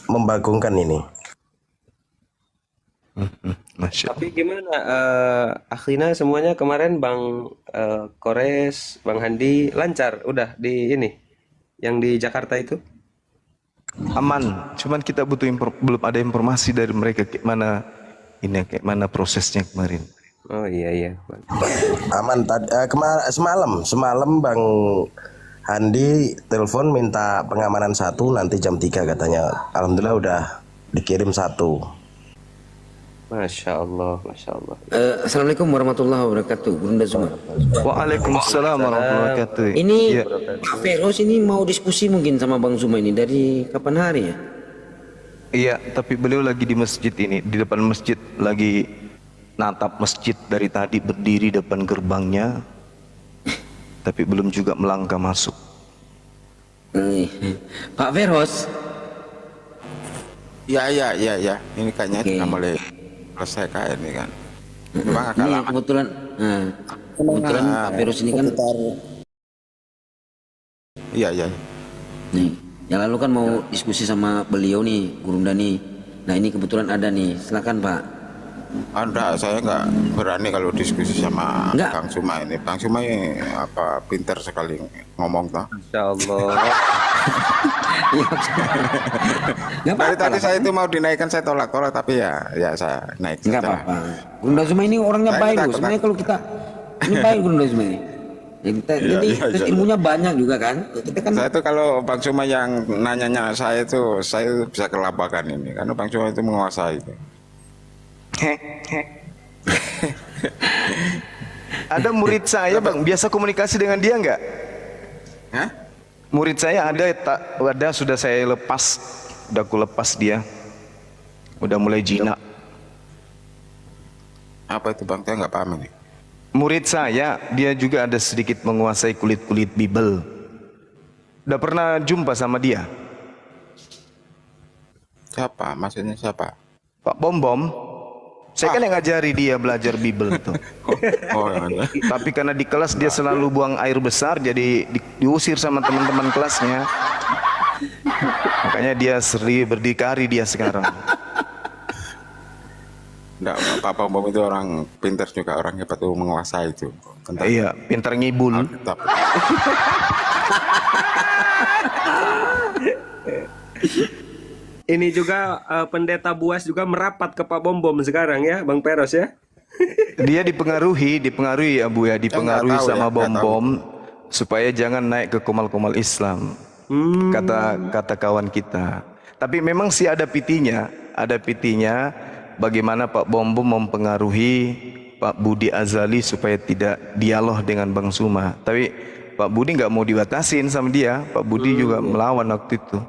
membagongkan ini. Masya Tapi Allah. gimana Akhina semuanya kemarin Bang Kores, Bang Handi lancar udah di ini yang di Jakarta itu? Aman, cuman kita butuh belum ada informasi dari mereka kayak mana prosesnya kemarin. Oh iya iya. Aman tadi semalam Bang Handi telepon minta pengamanan satu nanti jam 3 katanya. Alhamdulillah udah dikirim satu. Masya Allah, Masya Allah. Assalamualaikum warahmatullahi wabarakatuh, Bunda Zuma. Waalaikumsalam warahmatullahi wabarakatuh. Ini Ya, Pak Feros ini mau diskusi mungkin sama Bang Zuma ini dari kapan hari ya? iya, tapi beliau lagi di masjid ini, di depan masjid lagi natap masjid dari tadi berdiri depan gerbangnya, tapi belum juga melangkah masuk. Nih, Pak Feros, Ya. Ini kayaknya Oke. kita mulai selesai kayak ini kan. Memang agak ini lama. kebetulan Pak Feros ini kan, Iya. nih, yang lalu kan mau diskusi sama beliau nih, Gurunda nih. Nah ini kebetulan ada nih, silakan Pak. Enggak, saya nggak berani kalau diskusi sama Enggak. Bang Suma ini. Bang Suma ini pintar sekali ngomong toh. Masya Allah. Nggak Dari apa-apa tadi lah, saya Pak. itu mau dinaikkan saya tolak-tolak tapi ya saya naik Nggak setelah. apa-apa. Gurunda Zuma ini orangnya Saya baik loh. takut, Sebenarnya kalau kita ini baik Gurunda Zuma ini. Ya, jadi terus iya. ilmunya banyak juga kan. Kita kan Saya itu kalau Bang Suma yang nanyanya saya bisa kelabakan ini karena Bang Suma itu menguasai itu. Ada murid saya bang, biasa komunikasi dengan dia nggak? Hah? Murid saya ada sudah saya lepas, udah aku lepas dia, udah mulai jinak. Apa itu Bang? Saya nggak paham ini. Murid saya, dia juga ada sedikit menguasai kulit-kulit Bible. Udah pernah jumpa sama dia? Siapa? Maksudnya siapa? Pak Bom Bom. Saya kan yang ngajari dia belajar Bible itu. Oh, iya. Tapi karena di kelas dia selalu buang air besar, jadi diusir sama teman-teman kelasnya. Makanya dia sering berdikari dia sekarang. Enggak, Pak Bom itu orang pintar juga, orang hebat tuh menguasai itu. Tentang Iya, pintar ngibul. Alkitab. Ini juga pendeta Buas juga merapat ke Pak Bom Bom sekarang ya, Bang Peros ya. Dia dipengaruhi Abu ya, dipengaruhi nggak tahu sama ya, nggak tahu. Bom supaya jangan naik ke komal-komal Islam. Kata kawan kita. Tapi memang sih ada pitinya bagaimana Pak Bom Bom mempengaruhi Pak Budi Azali supaya tidak dialog dengan Bang Suma. Tapi Pak Budi nggak mau dibatasin sama dia. Pak Budi juga melawan waktu itu.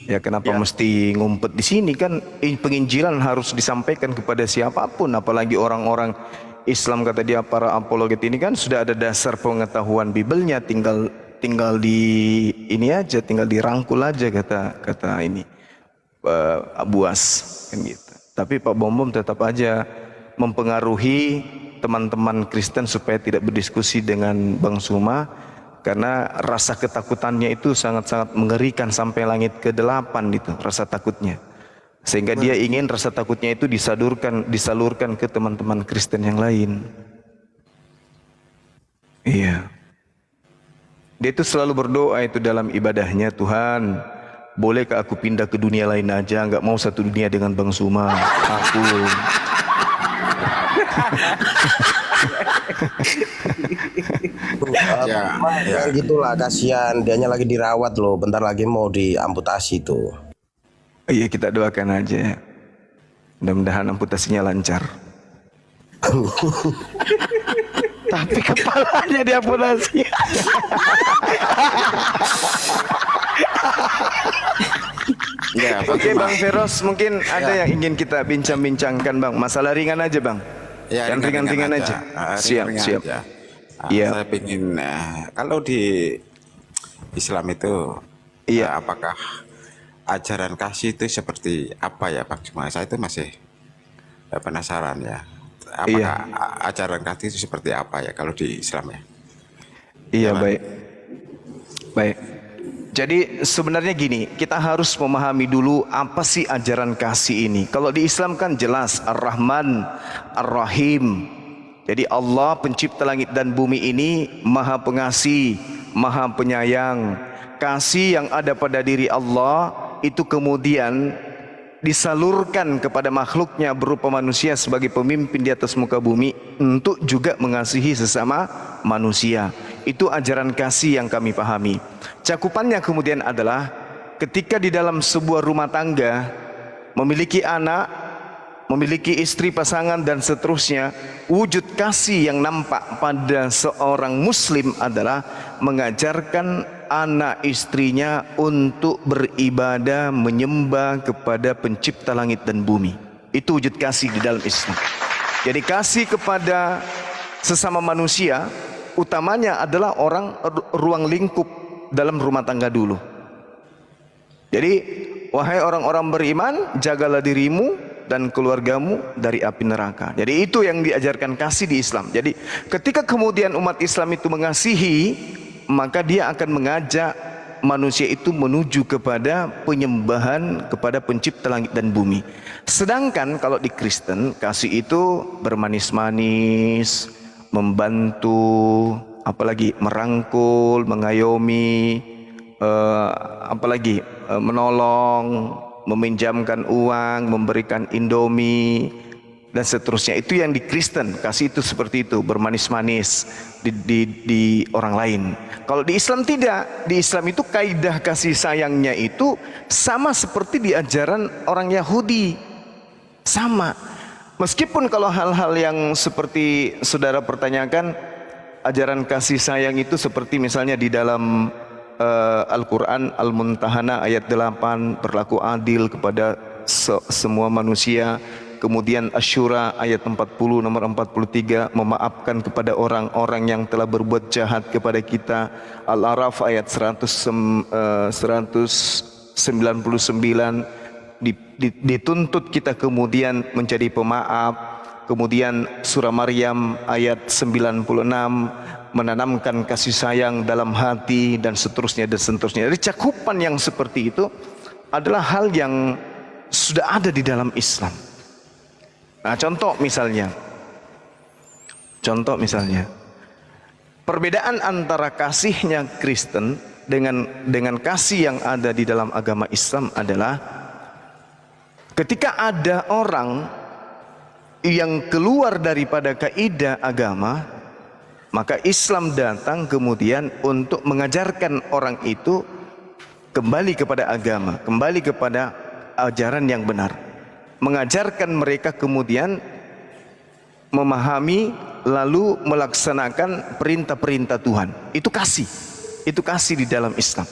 Ya kenapa mesti ngumpet di sini kan penginjilan harus disampaikan kepada siapapun, apalagi orang-orang Islam kata dia para apologet ini kan sudah ada dasar pengetahuan Bibelnya, tinggal di ini aja, tinggal dirangkul aja kata ini Buas kan gitu. Tapi Pak Bom Bom tetap aja mempengaruhi teman-teman Kristen supaya tidak berdiskusi dengan Bang Suma. Karena rasa ketakutannya itu sangat-sangat mengerikan sampai langit ke-8 itu rasa takutnya. Sehingga dia ingin rasa takutnya itu disalurkan ke teman-teman Kristen yang lain. Iya. Dia itu selalu berdoa itu dalam ibadahnya, Tuhan, bolehkah aku pindah ke dunia lain aja, nggak mau satu dunia dengan Bang Suma. Aku Ya, Ya gitulah, kasihan dianya lagi dirawat loh, bentar lagi mau diamputasi tuh. iya kita doakan aja. Mudah-mudahan amputasinya lancar. Tapi kepalanya diamputasi. ya, Bang Oke Suma. Bang Feros, mungkin ada yang ingin kita bincang-bincangkan Bang. Masalah ringan aja Bang. Ya, Yang ringan-ringan aja. Siap, ringan-ringan siap. aja. Iya. Saya ingin kalau di Islam itu Iya. apakah ajaran kasih itu seperti apa ya Bang Suma? Saya itu masih penasaran ya. Apakah ajaran kasih itu seperti apa ya kalau di Islam ya? Iya Gimana? baik. Baik. Jadi sebenarnya gini, kita harus memahami dulu apa sih ajaran kasih ini. Kalau di Islam kan jelas Ar-Rahman, Ar-Rahim. Jadi Allah pencipta langit dan bumi ini Maha Pengasih, Maha Penyayang. Kasih yang ada pada diri Allah itu kemudian disalurkan kepada makhluknya berupa manusia sebagai pemimpin di atas muka bumi untuk juga mengasihi sesama manusia. Itu ajaran kasih yang kami pahami. Cakupannya kemudian adalah ketika di dalam sebuah rumah tangga memiliki anak, memiliki istri, pasangan dan seterusnya, wujud kasih yang nampak pada seorang muslim adalah mengajarkan anak istrinya untuk beribadah menyembah kepada pencipta langit dan bumi. Itu wujud kasih di dalam Islam. Jadi kasih kepada sesama manusia utamanya adalah orang ruang lingkup dalam rumah tangga dulu. Jadi wahai orang-orang beriman, jagalah dirimu dan keluargamu dari api neraka. Jadi itu yang diajarkan kasih di Islam. Jadi ketika kemudian umat Islam itu mengasihi, maka dia akan mengajak manusia itu menuju kepada penyembahan kepada pencipta langit dan bumi. Sedangkan kalau di Kristen, kasih itu bermanis-manis, membantu, apalagi merangkul, mengayomi, apalagi menolong, meminjamkan uang, memberikan indomie dan seterusnya. Itu yang di Kristen, kasih itu seperti itu, bermanis-manis di orang lain. Kalau di Islam tidak. Di Islam itu kaidah kasih sayangnya itu sama seperti di ajaran orang Yahudi. Sama. Meskipun kalau hal-hal yang seperti saudara pertanyakan, ajaran kasih sayang itu seperti misalnya di dalam Al-Quran Al-Muntahana ayat 8, berlaku adil kepada semua manusia. Kemudian Asy-Syura ayat 40 nomor 43, memaafkan kepada orang-orang yang telah berbuat jahat kepada kita. Al-A'raf ayat 199, dituntut kita kemudian menjadi pemaaf. Kemudian surah Maryam ayat 96, menanamkan kasih sayang dalam hati dan seterusnya dan seterusnya. Jadi cakupan yang seperti itu adalah hal yang sudah ada di dalam Islam. Nah, contoh misalnya, perbedaan antara kasihnya Kristen dengan kasih yang ada di dalam agama Islam adalah ketika ada orang yang keluar daripada kaidah agama, maka Islam datang kemudian untuk mengajarkan orang itu kembali kepada agama, kembali kepada ajaran yang benar. Mengajarkan mereka kemudian memahami lalu melaksanakan perintah-perintah Tuhan. Itu kasih di dalam Islam.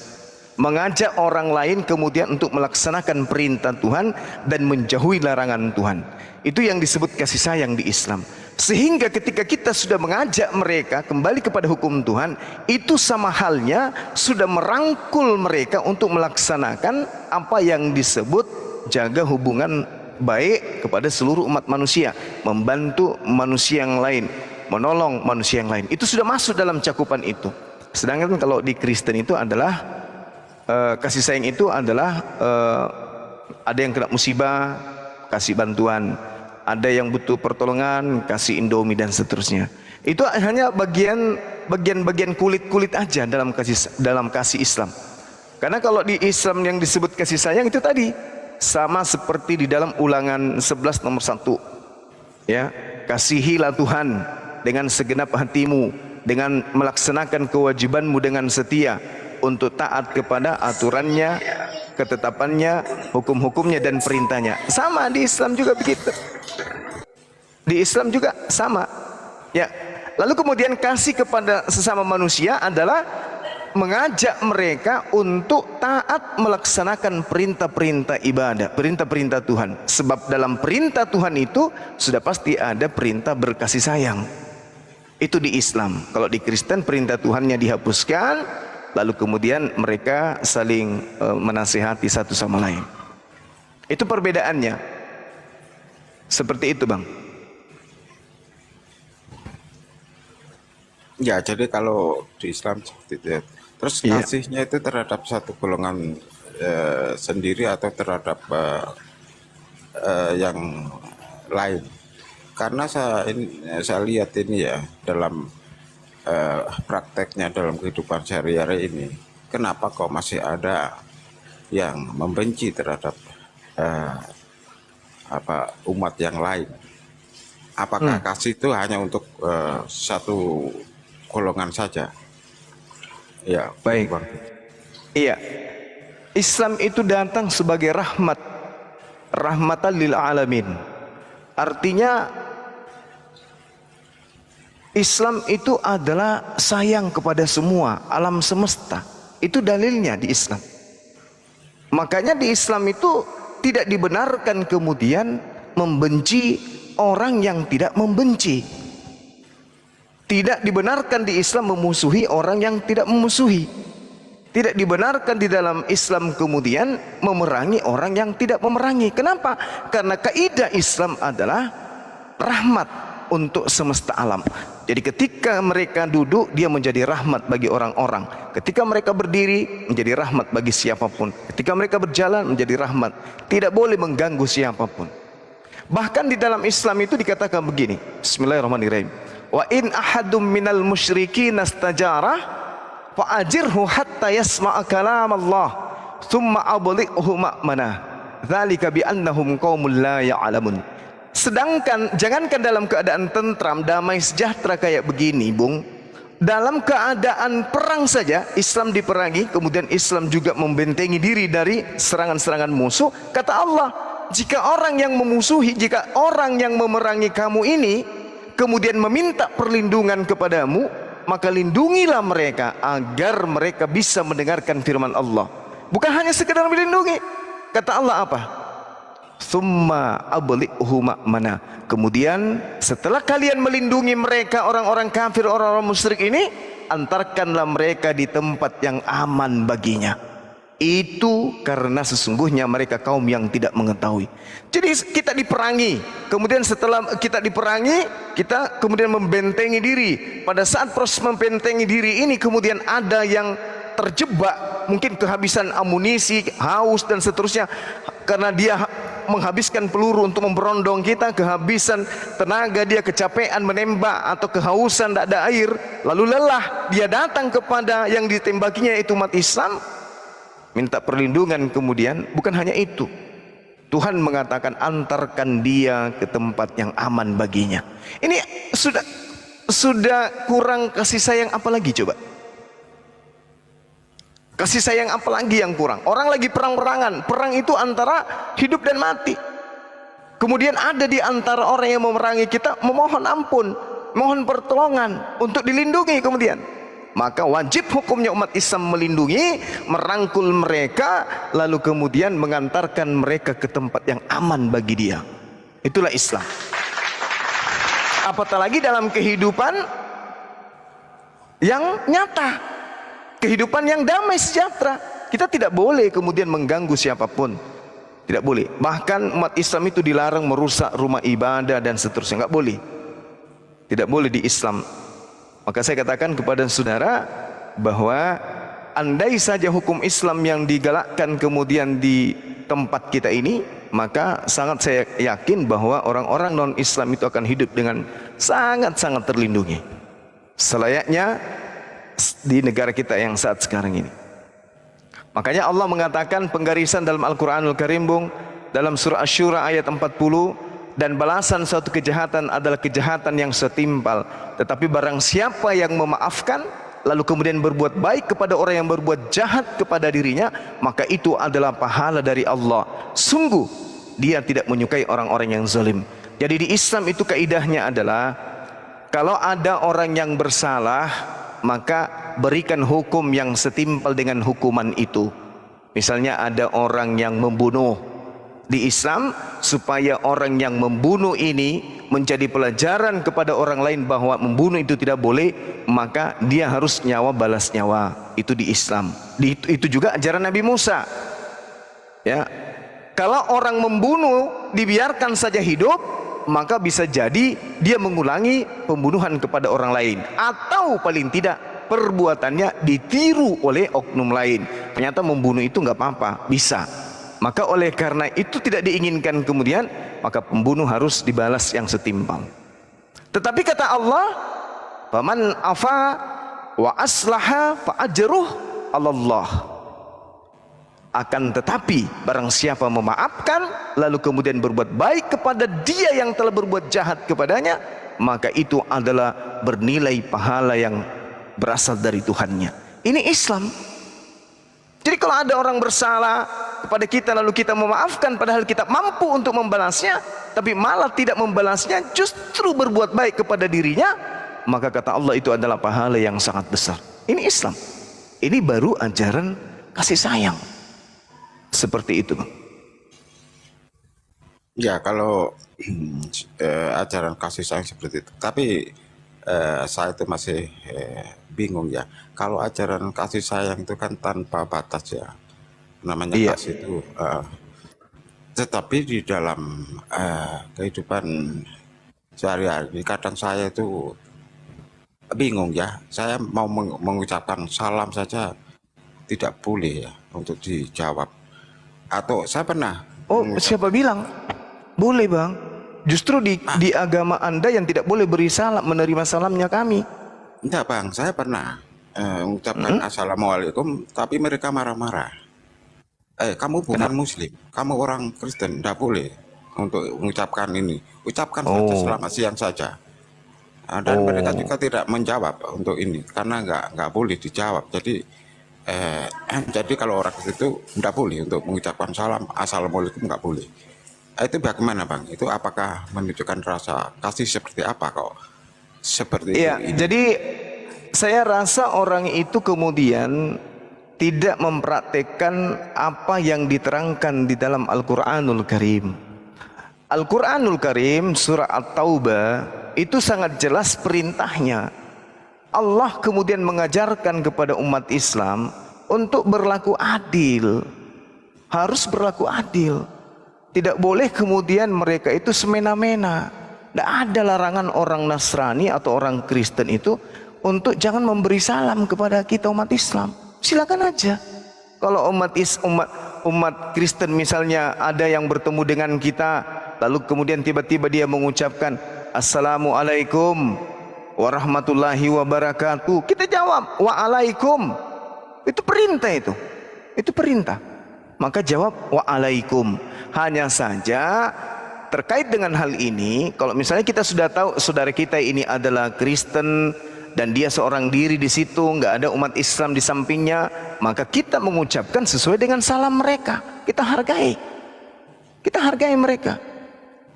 Mengajak orang lain kemudian untuk melaksanakan perintah Tuhan dan menjauhi larangan Tuhan. Itu yang disebut kasih sayang di Islam. Sehingga ketika kita sudah mengajak mereka kembali kepada hukum Tuhan, itu sama halnya sudah merangkul mereka untuk melaksanakan apa yang disebut jaga hubungan baik kepada seluruh umat manusia, membantu manusia yang lain, menolong manusia yang lain. Itu sudah masuk dalam cakupan itu. Sedangkan kalau di Kristen itu adalah kasih sayang itu adalah ada yang kena musibah, kasih bantuan, ada yang butuh pertolongan, kasih indomie dan seterusnya. Itu hanya bagian kulit-kulit aja dalam kasih Islam. Karena kalau di Islam yang disebut kasih sayang itu tadi sama seperti di dalam Ulangan 11 nomor 1. Ya, kasihilah Tuhan dengan segenap hatimu, dengan melaksanakan kewajibanmu dengan setia, untuk taat kepada aturannya, ketetapannya, hukum-hukumnya dan perintahnya. Sama di Islam juga begitu. Di Islam juga sama. Ya. Lalu kemudian kasih kepada sesama manusia adalah mengajak mereka untuk taat melaksanakan perintah-perintah ibadah, perintah-perintah Tuhan. Sebab dalam perintah Tuhan itu sudah pasti ada perintah berkasih sayang. Itu di Islam. Kalau di Kristen perintah Tuhannya dihapuskan, lalu kemudian mereka saling menasihati satu sama lain. Itu perbedaannya. Seperti itu, Bang. Ya, jadi kalau di Islam seperti itu ya. Terus Iya. kasihnya itu terhadap satu golongan sendiri atau terhadap yang lain. Karena saya lihat ini ya dalam prakteknya dalam kehidupan sehari-hari ini, kenapa kok masih ada yang membenci terhadap umat yang lain? Apakah kasih itu hanya untuk satu golongan saja? Ya, Baik. Bang. Iya. Islam itu datang sebagai rahmat, rahmatan lil alamin. Artinya Islam itu adalah sayang kepada semua alam semesta. Itu dalilnya di Islam. Makanya di Islam itu tidak dibenarkan kemudian membenci orang yang tidak membenci. Tidak dibenarkan di Islam memusuhi orang yang tidak memusuhi. Tidak dibenarkan di dalam Islam kemudian memerangi orang yang tidak memerangi. Kenapa? Karena kaidah Islam adalah rahmat untuk semesta alam. Jadi ketika mereka duduk, dia menjadi rahmat bagi orang-orang. Ketika mereka berdiri, menjadi rahmat bagi siapapun. Ketika mereka berjalan, menjadi rahmat. Tidak boleh mengganggu siapapun. Bahkan di dalam Islam itu dikatakan begini, Bismillahirrahmanirrahim. Wa in ahadum minal musyrikin astajara fa'ajirhu hatta yasma'a kalam Allah thumma ablighu ma'manah dzalika bi annahum qaumul la ya'lamun. Sedangkan jangankan dalam keadaan tentram, damai, sejahtera kayak begini, Bung, dalam keadaan perang saja Islam diperangi, kemudian Islam juga membentengi diri dari serangan-serangan musuh. Kata Allah, jika orang yang memusuhi, jika orang yang memerangi kamu ini kemudian meminta perlindungan kepadamu, maka lindungilah mereka agar mereka bisa mendengarkan firman Allah. Bukan hanya sekedar melindungi. Kata Allah apa? Tsumma ablighu ma'mana. Kemudian setelah kalian melindungi mereka, orang-orang kafir, orang-orang musyrik ini, antarkanlah mereka di tempat yang aman baginya. Itu karena sesungguhnya mereka kaum yang tidak mengetahui. Jadi kita diperangi, kemudian setelah kita diperangi, kita kemudian membentengi diri. Pada saat proses membentengi diri ini kemudian ada yang terjebak, mungkin kehabisan amunisi, haus dan seterusnya, karena dia menghabiskan peluru untuk memberondong kita, kehabisan tenaga, dia kecapean menembak atau kehausan, tidak ada air, lalu lelah, dia datang kepada yang ditembakinya yaitu umat Islam, minta perlindungan. Kemudian bukan hanya itu, Tuhan mengatakan antarkan dia ke tempat yang aman baginya. Ini sudah kurang kasih sayang apa lagi coba? Kasih sayang apa lagi yang kurang? Orang lagi perang-perangan, perang itu antara hidup dan mati. Kemudian ada di antara orang yang memerangi kita memohon ampun, mohon pertolongan untuk dilindungi kemudian. Maka wajib hukumnya umat Islam melindungi, merangkul mereka, lalu kemudian mengantarkan mereka ke tempat yang aman bagi dia. Itulah Islam. Apatah lagi dalam kehidupan yang nyata, kehidupan yang damai sejahtera. Kita tidak boleh kemudian mengganggu siapapun. Tidak boleh. Bahkan umat Islam itu dilarang merusak rumah ibadah dan seterusnya. Enggak boleh. Tidak boleh di Islam. Maka saya katakan kepada saudara bahwa andai saja hukum Islam yang digalakkan kemudian di tempat kita ini, maka sangat saya yakin bahwa orang-orang non-Islam itu akan hidup dengan sangat-sangat terlindungi, selayaknya di negara kita yang saat sekarang ini. Makanya Allah mengatakan penggarisan dalam Al-Quranul Karim, Bung, dalam surah Asy-Syura ayat 40, dan balasan suatu kejahatan adalah kejahatan yang setimpal. Tetapi barang siapa yang memaafkan lalu kemudian berbuat baik kepada orang yang berbuat jahat kepada dirinya, maka itu adalah pahala dari Allah. Sungguh dia tidak menyukai orang-orang yang zalim. Jadi di Islam itu kaidahnya adalah kalau ada orang yang bersalah, maka berikan hukum yang setimpal dengan hukuman itu. Misalnya ada orang yang membunuh, di Islam supaya orang yang membunuh ini menjadi pelajaran kepada orang lain bahwa membunuh itu tidak boleh, maka dia harus nyawa balas nyawa. Itu di Islam. Itu juga ajaran Nabi Musa. Ya, kalau orang membunuh dibiarkan saja hidup, maka bisa jadi dia mengulangi pembunuhan kepada orang lain, atau paling tidak perbuatannya ditiru oleh oknum lain. Ternyata membunuh itu nggak apa-apa, bisa. Maka oleh karena itu tidak diinginkan kemudian, maka pembunuh harus dibalas yang setimpal. Tetapi kata Allah, faman afa wa aslaha fa ajruh 'alallah. Akan tetapi barang siapa memaafkan lalu kemudian berbuat baik kepada dia yang telah berbuat jahat kepadanya, maka itu adalah bernilai pahala yang berasal dari Tuhannya. Ini Islam. Jadi kalau ada orang bersalah kepada kita lalu kita memaafkan padahal kita mampu untuk membalasnya, tapi malah tidak membalasnya, justru berbuat baik kepada dirinya, maka kata Allah itu adalah pahala yang sangat besar. Ini Islam. Ini baru ajaran kasih sayang. Seperti itu, Bang. Ya, kalau ajaran kasih sayang seperti itu. Tapi saya itu masih bingung ya. Kalau ajaran kasih sayang itu kan tanpa batas ya. Namanya Iya. kasih itu. Tetapi di dalam kehidupan sehari-hari, kadang saya itu bingung ya. Saya mau mengucapkan salam saja tidak boleh ya untuk dijawab. Atau saya pernah Oh, siapa bilang? Boleh, Bang. Justru di agama Anda yang tidak boleh beri salam, menerima salamnya kami. enggak Bang, saya pernah mengucapkan assalamualaikum, tapi mereka marah-marah. Kamu bukan muslim, kamu orang Kristen, enggak boleh untuk mengucapkan ini. Ucapkan saja selamat siang saja. Dan mereka juga tidak menjawab untuk ini karena enggak boleh dijawab. Jadi kalau orang itu enggak boleh untuk mengucapkan salam assalamualaikum, enggak boleh. Itu bagaimana Bang? Itu apakah menunjukkan rasa kasih seperti apa kok? Seperti Iya, itu. jadi saya rasa orang itu kemudian tidak mempraktekkan apa yang diterangkan di dalam Al-Quranul Karim. Al-Quranul Karim surah At-Taubah itu sangat jelas perintahnya. Allah kemudian mengajarkan kepada umat Islam untuk berlaku adil. Harus berlaku adil. Tidak boleh kemudian mereka itu semena-mena. Tidak ada larangan orang Nasrani atau orang Kristen itu untuk jangan memberi salam kepada kita umat Islam. Silakan aja. Kalau umat Kristen misalnya ada yang bertemu dengan kita, lalu kemudian tiba-tiba dia mengucapkan Assalamualaikum warahmatullahi wabarakatuh, kita jawab waalaikum. Itu perintah itu. Itu perintah. Maka jawab waalaikum. Hanya saja terkait dengan hal ini, kalau misalnya kita sudah tahu saudara kita ini adalah Kristen dan dia seorang diri di situ, nggak ada umat Islam di sampingnya, maka kita mengucapkan sesuai dengan salam mereka. Kita hargai. Kita hargai mereka.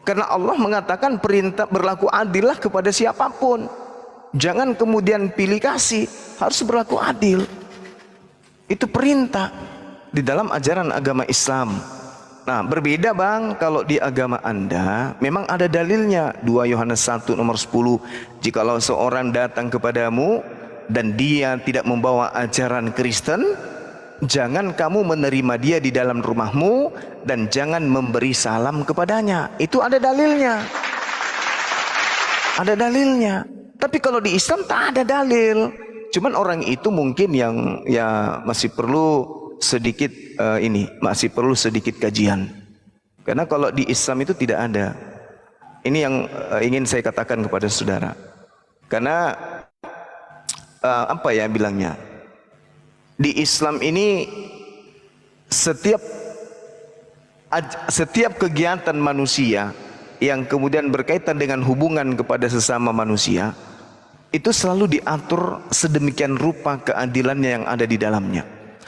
Karena Allah mengatakan perintah berlaku adillah kepada siapapun. Jangan kemudian pilih kasih, harus berlaku adil. Itu perintah di dalam ajaran agama Islam. Nah, berbeda Bang, kalau di agama Anda memang ada dalilnya. 2 Yohanes 1 nomor 10. Jikalau seorang datang kepadamu dan dia tidak membawa ajaran Kristen, jangan kamu menerima dia di dalam rumahmu dan jangan memberi salam kepadanya. Itu ada dalilnya. Ada dalilnya. Tapi kalau di Islam tak ada dalil. Cuman orang itu mungkin yang ya masih perlu sedikit masih perlu sedikit kajian. Karena kalau di Islam itu tidak ada. Ini yang ingin saya katakan kepada saudara. Karena apa ya bilangnya? Di Islam ini setiap kegiatan manusia yang kemudian berkaitan dengan hubungan kepada sesama manusia itu selalu diatur sedemikian rupa keadilannya yang ada di dalamnya.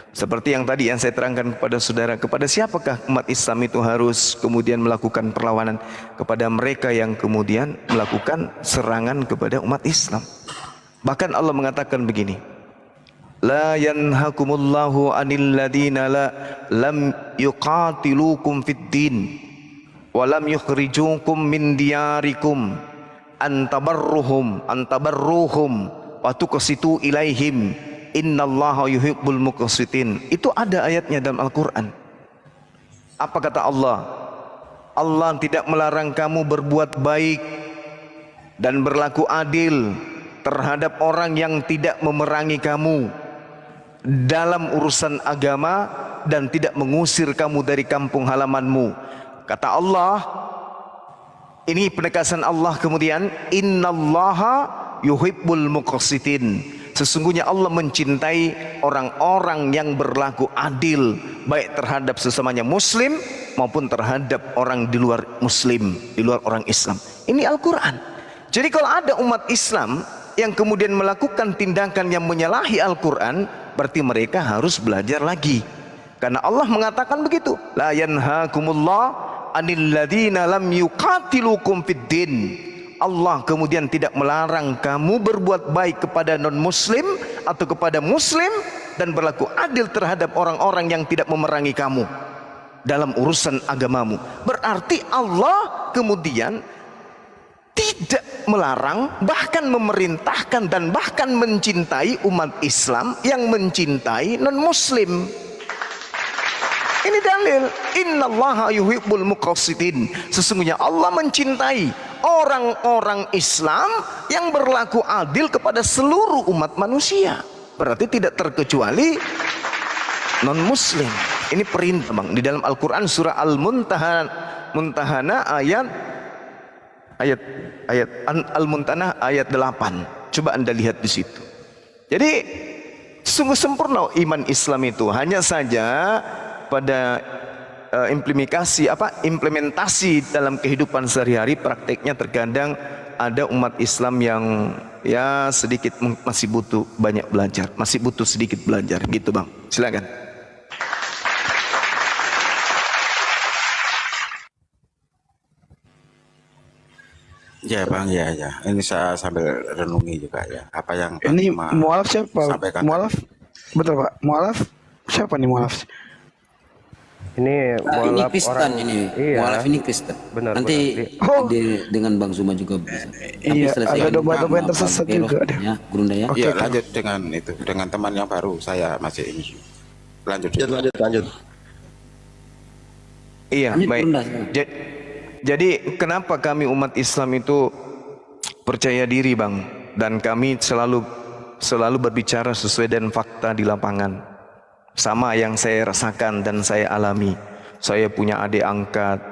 Seperti yang tadi yang saya terangkan kepada saudara, kepada siapakah umat Islam itu harus kemudian melakukan perlawanan? Kepada mereka yang kemudian melakukan serangan kepada umat Islam. Bahkan Allah mengatakan begini, la yanhakumullahu anil ladina lam yuqatilukum fid din wa lam yukhrijukum min diyarikum antabarruhum wa tuqsitu ilaihim innallaha yuhibbul muqsitin. Itu ada ayatnya dalam Al-Quran. Apa kata Allah? Allah tidak melarang kamu berbuat baik dan berlaku adil terhadap orang yang tidak memerangi kamu dalam urusan agama dan tidak mengusir kamu dari kampung halamanmu. Kata Allah, ini penegasan Allah kemudian, innallaha yuhibbul muqsitin. Sesungguhnya Allah mencintai orang-orang yang berlaku adil, baik terhadap sesamanya muslim maupun terhadap orang di luar muslim, di luar orang Islam. Ini Al-Quran. Jadi kalau ada umat Islam yang kemudian melakukan tindakan yang menyalahi Al-Quran, berarti mereka harus belajar lagi. Karena Allah mengatakan begitu, la yanhakumullah anil ladina lam yuqatilukum fid din. Allah kemudian tidak melarang kamu berbuat baik kepada non-muslim atau kepada muslim dan berlaku adil terhadap orang-orang yang tidak memerangi kamu dalam urusan agamamu. Berarti Allah kemudian tidak melarang, bahkan memerintahkan dan bahkan mencintai umat Islam yang mencintai non-muslim. Ini dalil, innallaha yuhibbul muqsitin. Sesungguhnya Allah mencintai orang-orang Islam yang berlaku adil kepada seluruh umat manusia. Berarti tidak terkecuali non-muslim. Ini perintah, Bang, di dalam Al-Quran surah Al-Muntahana ayat Al-Muntanah ayat 8. Coba Anda lihat di situ. Jadi sungguh sempurna iman Islam itu. Hanya saja pada implementasi dalam kehidupan sehari-hari, prakteknya terkadang ada umat Islam yang ya sedikit masih butuh banyak belajar, masih butuh sedikit belajar gitu, Bang. Silakan. Ya Bang, ya. Ini saya sambil renungi juga ya. Apa yang Bang Ini Cuma mualaf siapa? sampaikan Mualaf? Betul Pak. Mualaf siapa nih mualaf? Ini Ini mualaf Kristen orang, ini. iya. Mualaf ini Kristen. Benar, Nanti Oh. dengan Bang Zuma juga bisa. Iya, ada domba-domba yang Bang tersesat Pero, juga ada. Ya, Gurunda ya. ya lanjut dengan itu, dengan teman yang baru saya masih ini. Lanjut. Lanjut. Iya, Lanjut, baik. Bunda. Jadi kenapa kami umat Islam itu percaya diri, Bang, dan kami selalu berbicara sesuai dengan fakta di lapangan. Sama yang saya rasakan dan saya alami. Saya punya adik angkat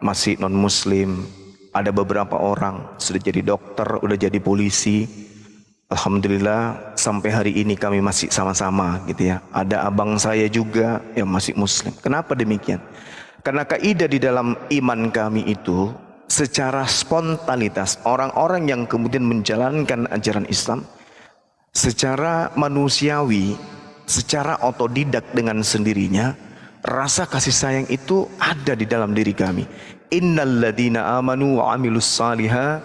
masih non muslim, ada beberapa orang sudah jadi dokter, udah jadi polisi. Alhamdulillah sampai hari ini kami masih sama-sama gitu ya. Ada abang saya juga yang masih muslim. Kenapa demikian? Karena kaidah di dalam iman kami itu secara spontanitas, orang-orang yang kemudian menjalankan ajaran Islam secara manusiawi, secara otodidak dengan sendirinya, rasa kasih sayang itu ada di dalam diri kami. Innalladzina amanu wa amilus salihah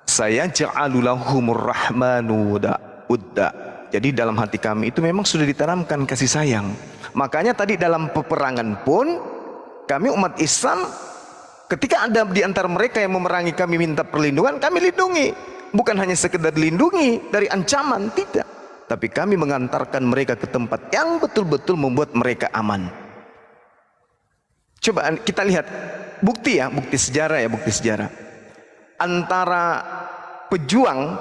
sayaj'alu lahumur rahmanu wudda. Jadi dalam hati kami itu memang sudah ditanamkan kasih sayang. Makanya tadi dalam peperangan pun kami umat Islam, ketika ada di antara mereka yang memerangi kami minta perlindungan, kami lindungi. Bukan hanya sekedar lindungi dari ancaman, tidak. Tapi kami mengantarkan mereka ke tempat yang betul-betul membuat mereka aman. Coba kita lihat bukti sejarah. Antara pejuang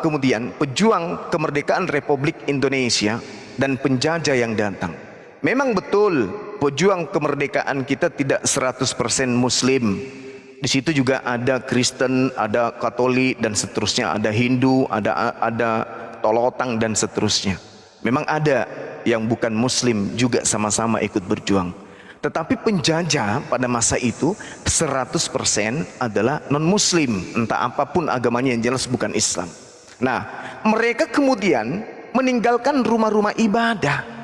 kemerdekaan Republik Indonesia dan penjajah yang datang. Memang betul pejuang kemerdekaan kita tidak 100% muslim. Di situ juga ada Kristen, ada Katolik dan seterusnya, ada Hindu, ada Tolotang dan seterusnya. Memang ada yang bukan muslim juga sama-sama ikut berjuang. Tetapi penjajah pada masa itu 100% adalah non-muslim, entah apapun agamanya, yang jelas bukan Islam. Nah, mereka kemudian meninggalkan rumah-rumah ibadah.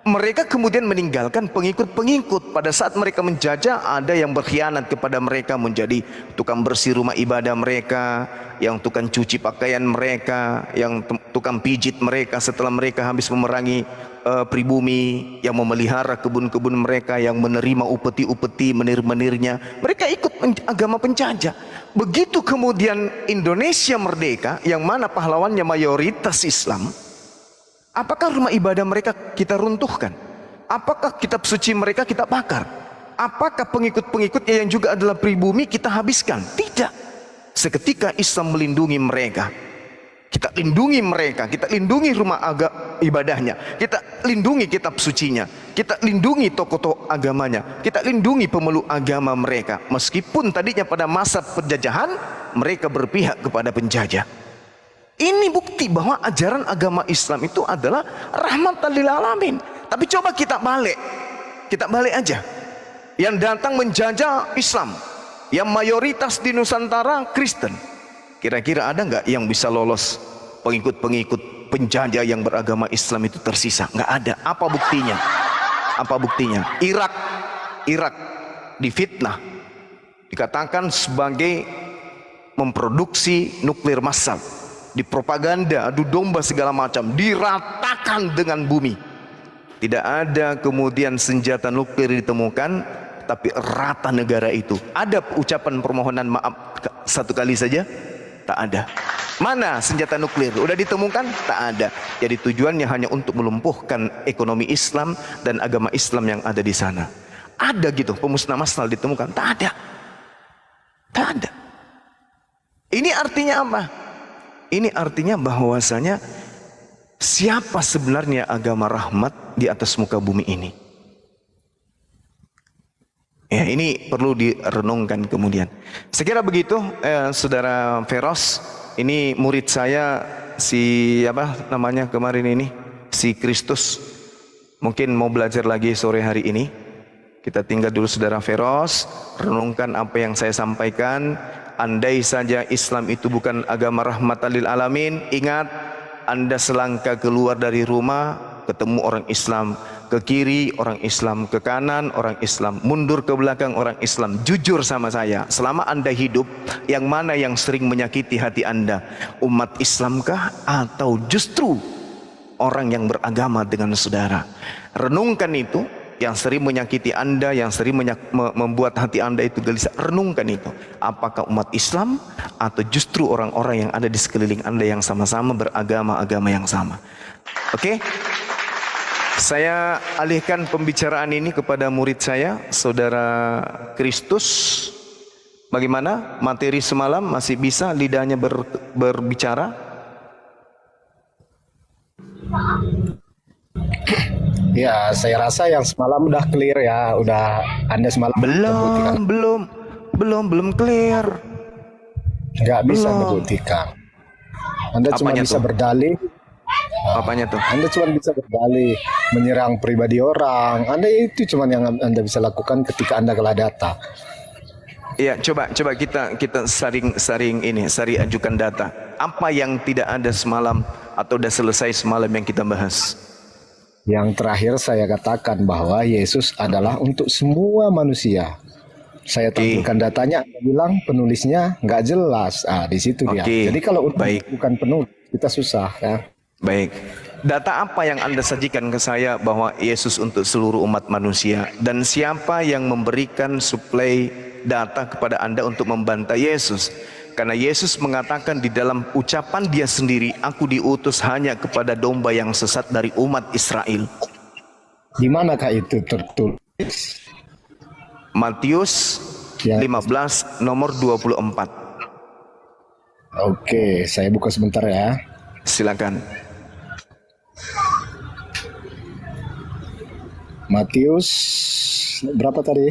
Mereka kemudian meninggalkan pengikut-pengikut. Pada saat mereka menjajah, ada yang berkhianat kepada mereka, menjadi tukang bersih rumah ibadah mereka, yang tukang cuci pakaian mereka, yang tukang pijit mereka setelah mereka habis memerangi pribumi, yang memelihara kebun-kebun mereka, yang menerima upeti-upeti, menir-menirnya. Mereka ikut agama penjajah. Begitu kemudian Indonesia merdeka, yang mana pahlawannya mayoritas Islam, apakah rumah ibadah mereka kita runtuhkan? Apakah kitab suci mereka kita bakar? Apakah pengikut-pengikutnya yang juga adalah pribumi kita habiskan? Tidak. Seketika Islam melindungi mereka. Kita lindungi mereka, kita lindungi rumah ibadahnya, kita lindungi kitab sucinya, kita lindungi tokoh-tokoh agamanya, kita lindungi pemeluk agama mereka. Meskipun tadinya pada masa penjajahan mereka berpihak kepada penjajah. Ini bukti bahwa ajaran agama Islam itu adalah rahmatan lil alamin. Tapi coba kita balik aja. Yang datang menjajah Islam, yang mayoritas di Nusantara Kristen. Kira-kira ada nggak yang bisa lolos pengikut-pengikut penjajah yang beragama Islam itu tersisa? Nggak ada. Apa buktinya? Apa buktinya? Irak difitnah, dikatakan sebagai memproduksi nuklir massal, dipropaganda, adu domba segala macam, diratakan dengan bumi. Tidak ada kemudian senjata nuklir ditemukan, tapi rata negara itu. Ada ucapan permohonan maaf satu kali saja? Tak ada. Mana senjata nuklir? Udah ditemukan? Tak ada. Jadi tujuannya hanya untuk melumpuhkan ekonomi Islam dan agama Islam yang ada di sana. Ada gitu pemusnah massal ditemukan? Tak ada. Tak ada. Ini artinya apa? Ini artinya bahwasanya siapa sebenarnya agama rahmat di atas muka bumi ini? Ya, ini perlu direnungkan kemudian. Sekira begitu, saudara Feros. Ini murid saya, si apa namanya kemarin ini, si Kristus. Mungkin mau belajar lagi sore hari ini. Kita tinggal dulu saudara Feros, renungkan apa yang saya sampaikan. Andai saja Islam itu bukan agama rahmatan lil alamin, ingat, Anda selangkah keluar dari rumah, ketemu orang Islam, ke kiri orang Islam, ke kanan orang Islam, mundur ke belakang orang Islam. Jujur sama saya, selama Anda hidup, yang mana yang sering menyakiti hati Anda? Umat Islamkah atau justru orang yang beragama dengan saudara? Renungkan itu. Yang sering menyakiti Anda, yang sering membuat hati Anda itu gelisah, renungkan itu. Apakah umat Islam atau justru orang-orang yang ada di sekeliling Anda yang sama-sama beragama-agama yang sama? Oke? Saya alihkan pembicaraan ini kepada murid saya, saudara Kristus. Bagaimana materi semalam? Masih bisa lidahnya berbicara? Ya, saya rasa yang semalam udah clear ya, udah Anda semalam Belum clear. nggak bisa Belum. membuktikan. Anda cuma Apanya bisa tuh? berdalih, Apanya tuh? Anda cuma bisa berdalih, menyerang pribadi orang. Anda itu cuma yang Anda bisa lakukan ketika Anda kalah data. Iya, coba kita saring ajukan data. Apa yang tidak ada semalam atau udah selesai semalam yang kita bahas? Yang terakhir saya katakan bahwa Yesus adalah untuk semua manusia. Saya tampilkan datanya, Anda bilang penulisnya nggak jelas. Di situ dia. Jadi kalau bukan penulis, kita susah ya. Baik. Data apa yang Anda sajikan ke saya bahwa Yesus untuk seluruh umat manusia? Dan siapa yang memberikan suplai data kepada Anda untuk membantah Yesus? Karena Yesus mengatakan di dalam ucapan dia sendiri, aku diutus hanya kepada domba yang sesat dari umat Israel. Di manakah itu tertulis? Matius 15 nomor 24. Oke, saya buka sebentar ya. Silakan. Matius berapa tadi?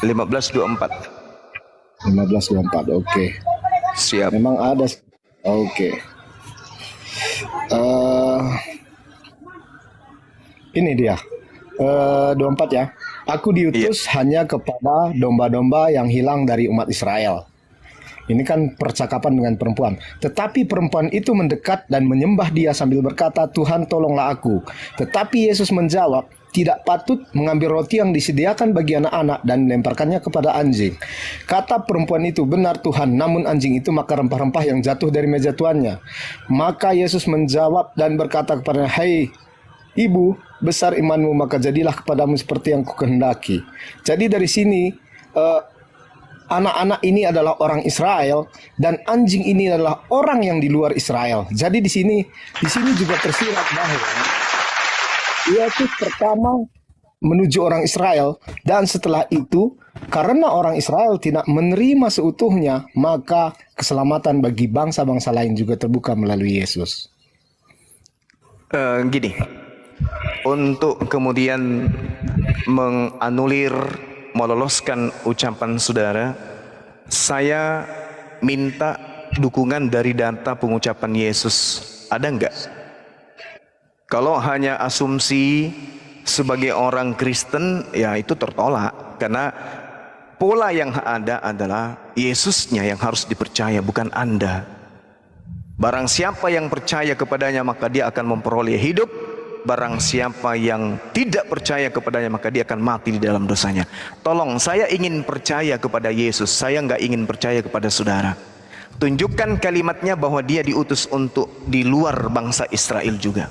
15:24. 15:24. Oke. Siap. Memang ada. Oke. Ini dia. 24 ya. Aku diutus hanya kepada domba-domba yang hilang dari umat Israel. Ini kan percakapan dengan perempuan. Tetapi perempuan itu mendekat dan menyembah dia sambil berkata, Tuhan tolonglah aku. Tetapi Yesus menjawab, tidak patut mengambil roti yang disediakan bagi anak-anak dan melemparkannya kepada anjing. Kata perempuan itu, benar Tuhan, namun anjing itu makan rempah-rempah yang jatuh dari meja tuannya. Maka Yesus menjawab dan berkata kepadanya, Hai ibu, besar imanmu, maka jadilah kepadamu seperti yang kukehendaki. Jadi dari sini anak-anak ini adalah orang Israel dan anjing ini adalah orang yang di luar Israel. Jadi di sini juga tersirat bahwa Yesus pertama menuju orang Israel, dan setelah itu karena orang Israel tidak menerima seutuhnya, maka keselamatan bagi bangsa-bangsa lain juga terbuka melalui Yesus. Gini, untuk kemudian menganulir, meloloskan ucapan saudara, saya minta dukungan dari data pengucapan Yesus. Ada enggak? Kalau hanya asumsi sebagai orang Kristen, ya itu tertolak. Karena pola yang ada adalah Yesusnya yang harus dipercaya, bukan Anda. Barang siapa yang percaya kepadanya, maka dia akan memperoleh hidup. Barang siapa yang tidak percaya kepadanya, maka dia akan mati di dalam dosanya. Tolong, saya ingin percaya kepada Yesus, saya nggak ingin percaya kepada saudara. Tunjukkan kalimatnya bahwa dia diutus untuk di luar bangsa Israel juga.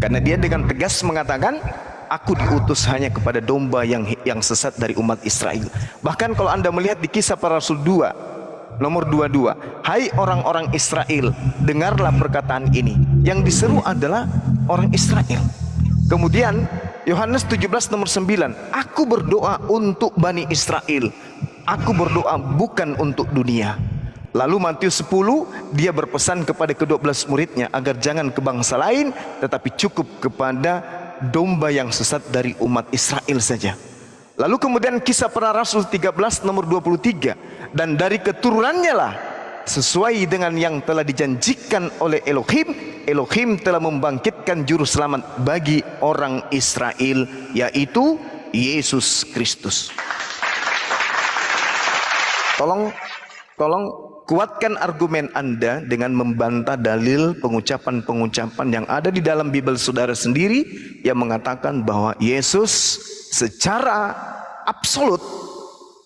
Karena dia dengan tegas mengatakan, aku diutus hanya kepada domba yang sesat dari umat Israel. Bahkan kalau Anda melihat di Kisah Para Rasul 2 nomor 22, hai orang-orang Israel, dengarlah perkataan ini. Yang diseru adalah orang Israel. Kemudian Yohanes 17 nomor 9, aku berdoa untuk Bani Israel, aku berdoa bukan untuk dunia. Lalu Matius 10, dia berpesan kepada ke-12 muridnya agar jangan ke bangsa lain, tetapi cukup kepada domba yang sesat dari umat Israel saja. Lalu kemudian Kisah Para Rasul 13 nomor 23, dan dari keturunannya lah, sesuai dengan yang telah dijanjikan oleh Elohim, Elohim telah membangkitkan juru selamat bagi orang Israel, yaitu Yesus Kristus. Tolong kuatkan argumen Anda dengan membantah dalil pengucapan-pengucapan yang ada di dalam Bible saudara sendiri yang mengatakan bahwa Yesus secara absolut,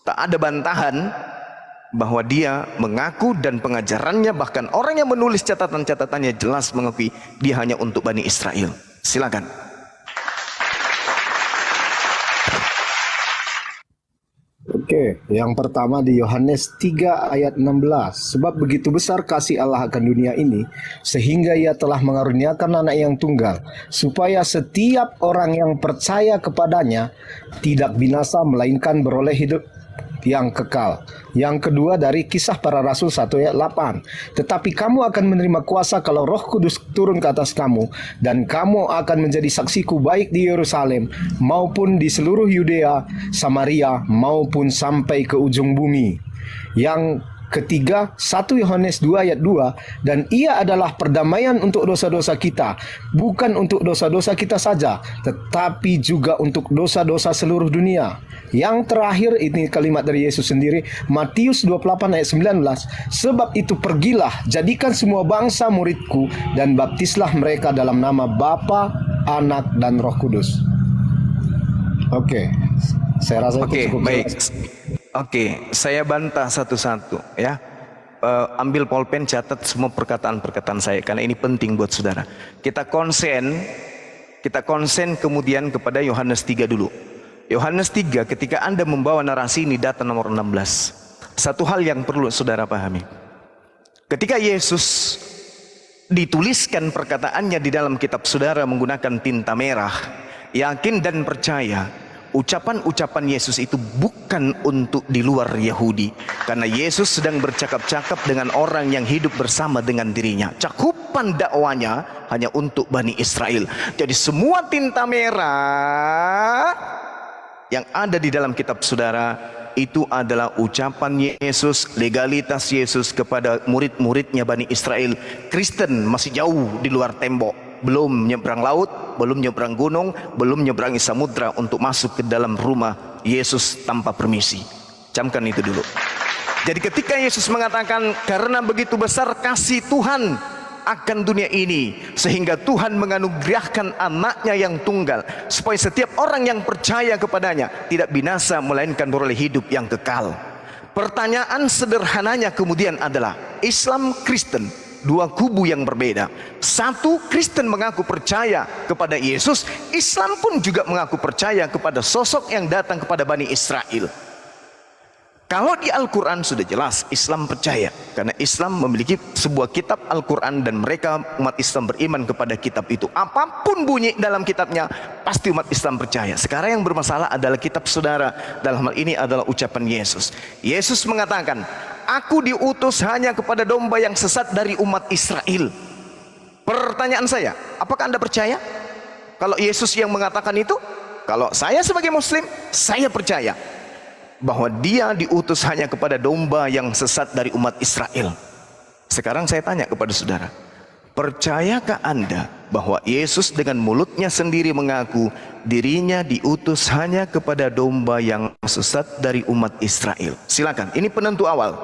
tak ada bantahan, bahwa dia mengaku dan pengajarannya, bahkan orang yang menulis catatan-catatannya jelas mengakui dia hanya untuk Bani Israel. Silakan. Oke, yang pertama di Yohanes 3 ayat 16. Sebab begitu besar kasih Allah akan dunia ini, sehingga ia telah mengaruniakan anak yang tunggal, supaya setiap orang yang percaya kepadanya tidak binasa, melainkan beroleh hidup yang kekal. Yang kedua dari Kisah Para Rasul 1 ayat 8. Tetapi kamu akan menerima kuasa kalau Roh Kudus turun ke atas kamu, dan kamu akan menjadi saksiku baik di Yerusalem maupun di seluruh Yudea, Samaria maupun sampai ke ujung bumi. Yang ketiga, 1 Yohanes 2 ayat 2, dan ia adalah perdamaian untuk dosa-dosa kita, bukan untuk dosa-dosa kita saja, tetapi juga untuk dosa-dosa seluruh dunia. Yang terakhir, ini kalimat dari Yesus sendiri, Matius 28 ayat 19, sebab itu pergilah, jadikan semua bangsa muridku, dan baptislah mereka dalam nama Bapa, Anak, dan Roh Kudus. Oke, saya rasa itu cukup baik. jelas. Oke, saya bantah satu-satu ya. Ambil pulpen, catat semua perkataan-perkataan saya karena ini penting buat saudara. Kita konsen kemudian kepada Yohanes 3 dulu. Yohanes 3, ketika Anda membawa narasi ini, data nomor 16. Satu hal yang perlu saudara pahami. Ketika Yesus dituliskan perkataannya di dalam kitab saudara menggunakan tinta merah, yakin dan percaya, ucapan-ucapan Yesus itu bukan untuk di luar Yahudi, karena Yesus sedang bercakap-cakap dengan orang yang hidup bersama dengan dirinya. Cakupan dakwanya hanya untuk Bani Israel. Jadi semua tinta merah yang ada di dalam kitab saudara itu adalah ucapan Yesus, legalitas Yesus kepada murid-muridnya Bani Israel. Kristen masih jauh di luar tembok, belum nyebrang laut, belum nyebrang gunung, belum nyebrangi samudra untuk masuk ke dalam rumah Yesus tanpa permisi. Camkan itu dulu. Jadi ketika Yesus mengatakan karena begitu besar kasih Tuhan akan dunia ini, sehingga Tuhan menganugerahkan anaknya yang tunggal, supaya setiap orang yang percaya kepadanya tidak binasa, melainkan beroleh hidup yang kekal. Pertanyaan sederhananya kemudian adalah, Islam Kristen dua kubu yang berbeda. Satu, Kristen mengaku percaya kepada Yesus, Islam pun juga mengaku percaya kepada sosok yang datang kepada Bani Israel. Kalau di Al-Quran sudah jelas Islam percaya, karena Islam memiliki sebuah kitab Al-Quran dan mereka umat Islam beriman kepada kitab itu. Apapun bunyi dalam kitabnya pasti umat Islam percaya. Sekarang yang bermasalah adalah kitab saudara, dalam hal ini adalah ucapan Yesus. Yesus mengatakan, aku diutus hanya kepada domba yang sesat dari umat Israel. Pertanyaan saya, apakah Anda percaya kalau Yesus yang mengatakan itu? Kalau saya sebagai muslim, saya percaya bahwa dia diutus hanya kepada domba yang sesat dari umat Israel. Sekarang saya tanya kepada saudara, percayakah Anda bahwa Yesus dengan mulutnya sendiri mengaku dirinya diutus hanya kepada domba yang sesat dari umat Israel? Silakan, ini penentu awal.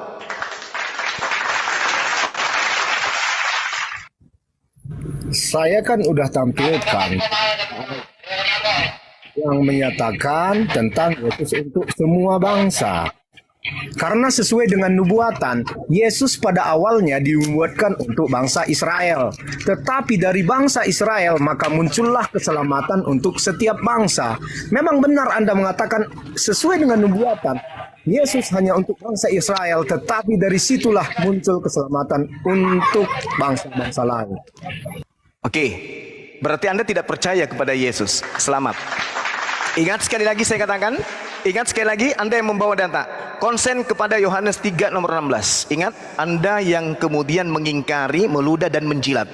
Saya kan udah tampilkan yang menyatakan tentang Yesus untuk semua bangsa. Karena sesuai dengan nubuatan, Yesus pada awalnya dinubuatkan untuk bangsa Israel. Tetapi dari bangsa Israel maka muncullah keselamatan untuk setiap bangsa. Memang benar Anda mengatakan sesuai dengan nubuatan, Yesus hanya untuk bangsa Israel, tetapi dari situlah muncul keselamatan untuk bangsa-bangsa lain. Oke, berarti Anda tidak percaya kepada Yesus. Selamat. Ingat sekali lagi saya katakan, ingat sekali lagi Anda yang membawa data. Konsen kepada Yohanes 3 nomor 16. Ingat, Anda yang kemudian mengingkari, meludah dan menjilat.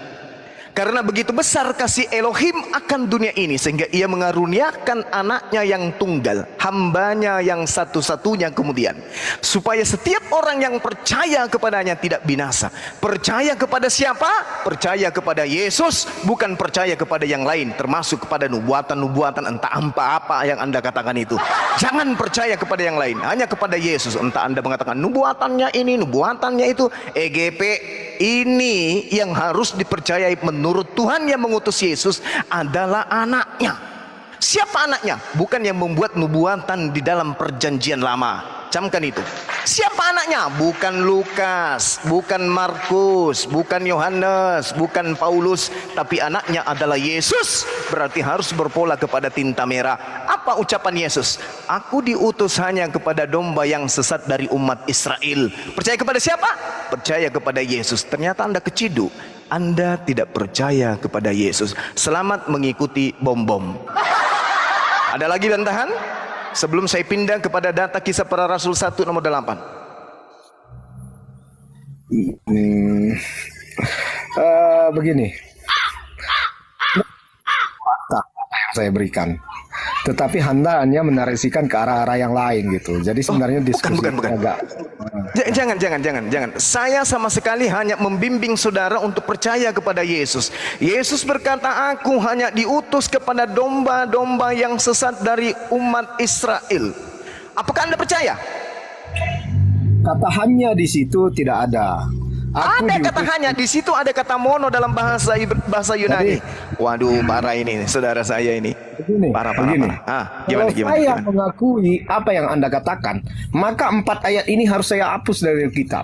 Karena begitu besar kasih Elohim akan dunia ini, sehingga ia mengaruniakan anaknya yang tunggal, hambanya yang satu-satunya kemudian, supaya setiap orang yang percaya kepadanya tidak binasa. Percaya kepada siapa? Percaya kepada Yesus, bukan percaya kepada yang lain, termasuk kepada nubuatan-nubuatan entah apa yang Anda katakan itu. Jangan percaya kepada yang lain, hanya kepada Yesus. Entah Anda mengatakan nubuatannya ini, nubuatannya itu, EGP. Ini yang harus dipercayai menurut Tuhan yang mengutus Yesus adalah anaknya. Siapa anaknya? Bukan yang membuat nubuatan di dalam perjanjian lama. Camkan itu. Siapa anaknya? Bukan Lukas, bukan Markus, bukan Yohanes, bukan Paulus, tapi anaknya adalah Yesus. Berarti harus berpola kepada tinta merah. Apa ucapan Yesus? Aku diutus hanya kepada domba yang sesat dari umat Israel. Percaya kepada siapa? Percaya kepada Yesus. Ternyata Anda keciduk. Anda tidak percaya kepada Yesus. Selamat mengikuti bom-bom. Ada lagi bantahan? Sebelum saya pindah kepada data Kisah Para Rasul 1 nomor 8. Begini, saya berikan, tetapi Anda hanya menarasikan ke arah-arah yang lain gitu. Jadi sebenarnya diskusi bukan. agak Jangan. Saya sama sekali hanya membimbing saudara untuk percaya kepada Yesus. Yesus berkata, aku hanya diutus kepada domba-domba yang sesat dari umat Israel. Apakah Anda percaya? kata hanya di situ tidak ada. Ada kata hanya, di situ ada kata mono dalam bahasa Yunani. Waduh, parah ini saudara saya ini. Parah. Kalau saya mengakui apa yang Anda katakan, maka 4 ayat ini harus saya hapus dari kitab.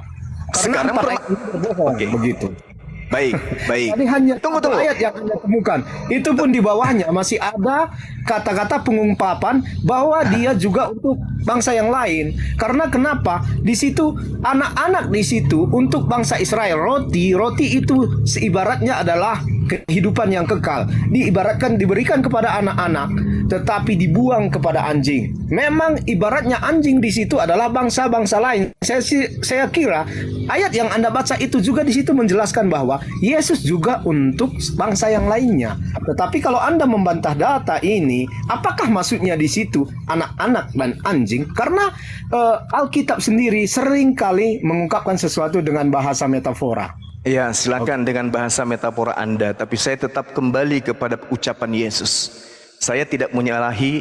Karena 4 ayat ini berbohong, begitu. Baik. Jadi hanya Tunggu. ayat yang Anda temukan. Itu pun di bawahnya masih ada kata-kata pengungkapan bahwa dia juga untuk bangsa yang lain. Karena kenapa? Di situ anak-anak di situ untuk bangsa Israel, roti itu seibaratnya adalah kehidupan yang kekal. Diibaratkan diberikan kepada anak-anak, tetapi dibuang kepada anjing. Memang ibaratnya anjing di situ adalah bangsa-bangsa lain. Saya kira ayat yang Anda baca itu juga di situ menjelaskan bahwa Yesus juga untuk bangsa yang lainnya. Tetapi kalau Anda membantah data ini, apakah maksudnya di situ anak-anak dan anjing? Karena Alkitab sendiri sering kali mengungkapkan sesuatu dengan bahasa metafora. Ya, silakan dengan bahasa metafora Anda, tapi saya tetap kembali kepada ucapan Yesus. Saya tidak menyalahi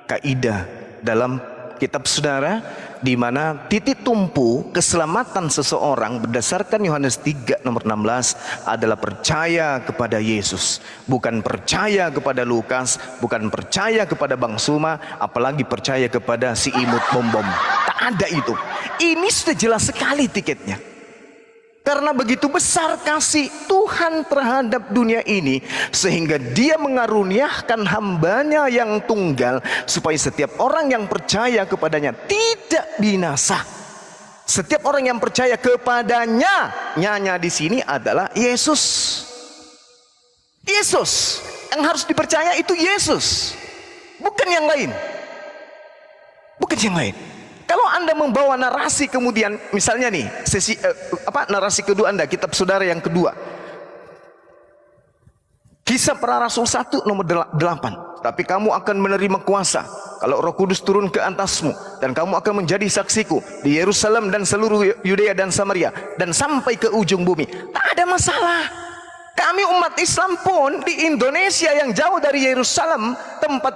kaidah dalam kitab saudara, di mana titik tumpu keselamatan seseorang berdasarkan Yohanes 3 nomor 16 adalah percaya kepada Yesus, bukan percaya kepada Lukas, bukan percaya kepada Bang Suma, apalagi percaya kepada si imut bom-bom. Tak ada itu. Ini sudah jelas sekali tiketnya. Karena begitu besar kasih Tuhan terhadap dunia ini, sehingga dia mengaruniakan hambanya yang tunggal, supaya setiap orang yang percaya kepadanya tidak binasa. Setiap orang yang percaya kepadanya, nyanya di sini adalah Yesus. Yesus yang harus dipercaya itu Yesus, bukan yang lain. Bukan yang lain. Kalau Anda membawa narasi kemudian, misalnya nih, narasi kedua Anda, kitab saudara yang kedua, Kisah Para Rasul 1 nomor 8. Tapi kamu akan menerima kuasa kalau Roh Kudus turun ke atasmu, dan kamu akan menjadi saksiku di Yerusalem dan seluruh Yudea dan Samaria dan sampai ke ujung bumi. Tak ada masalah. Kami umat Islam pun di Indonesia yang jauh dari Yerusalem, tempat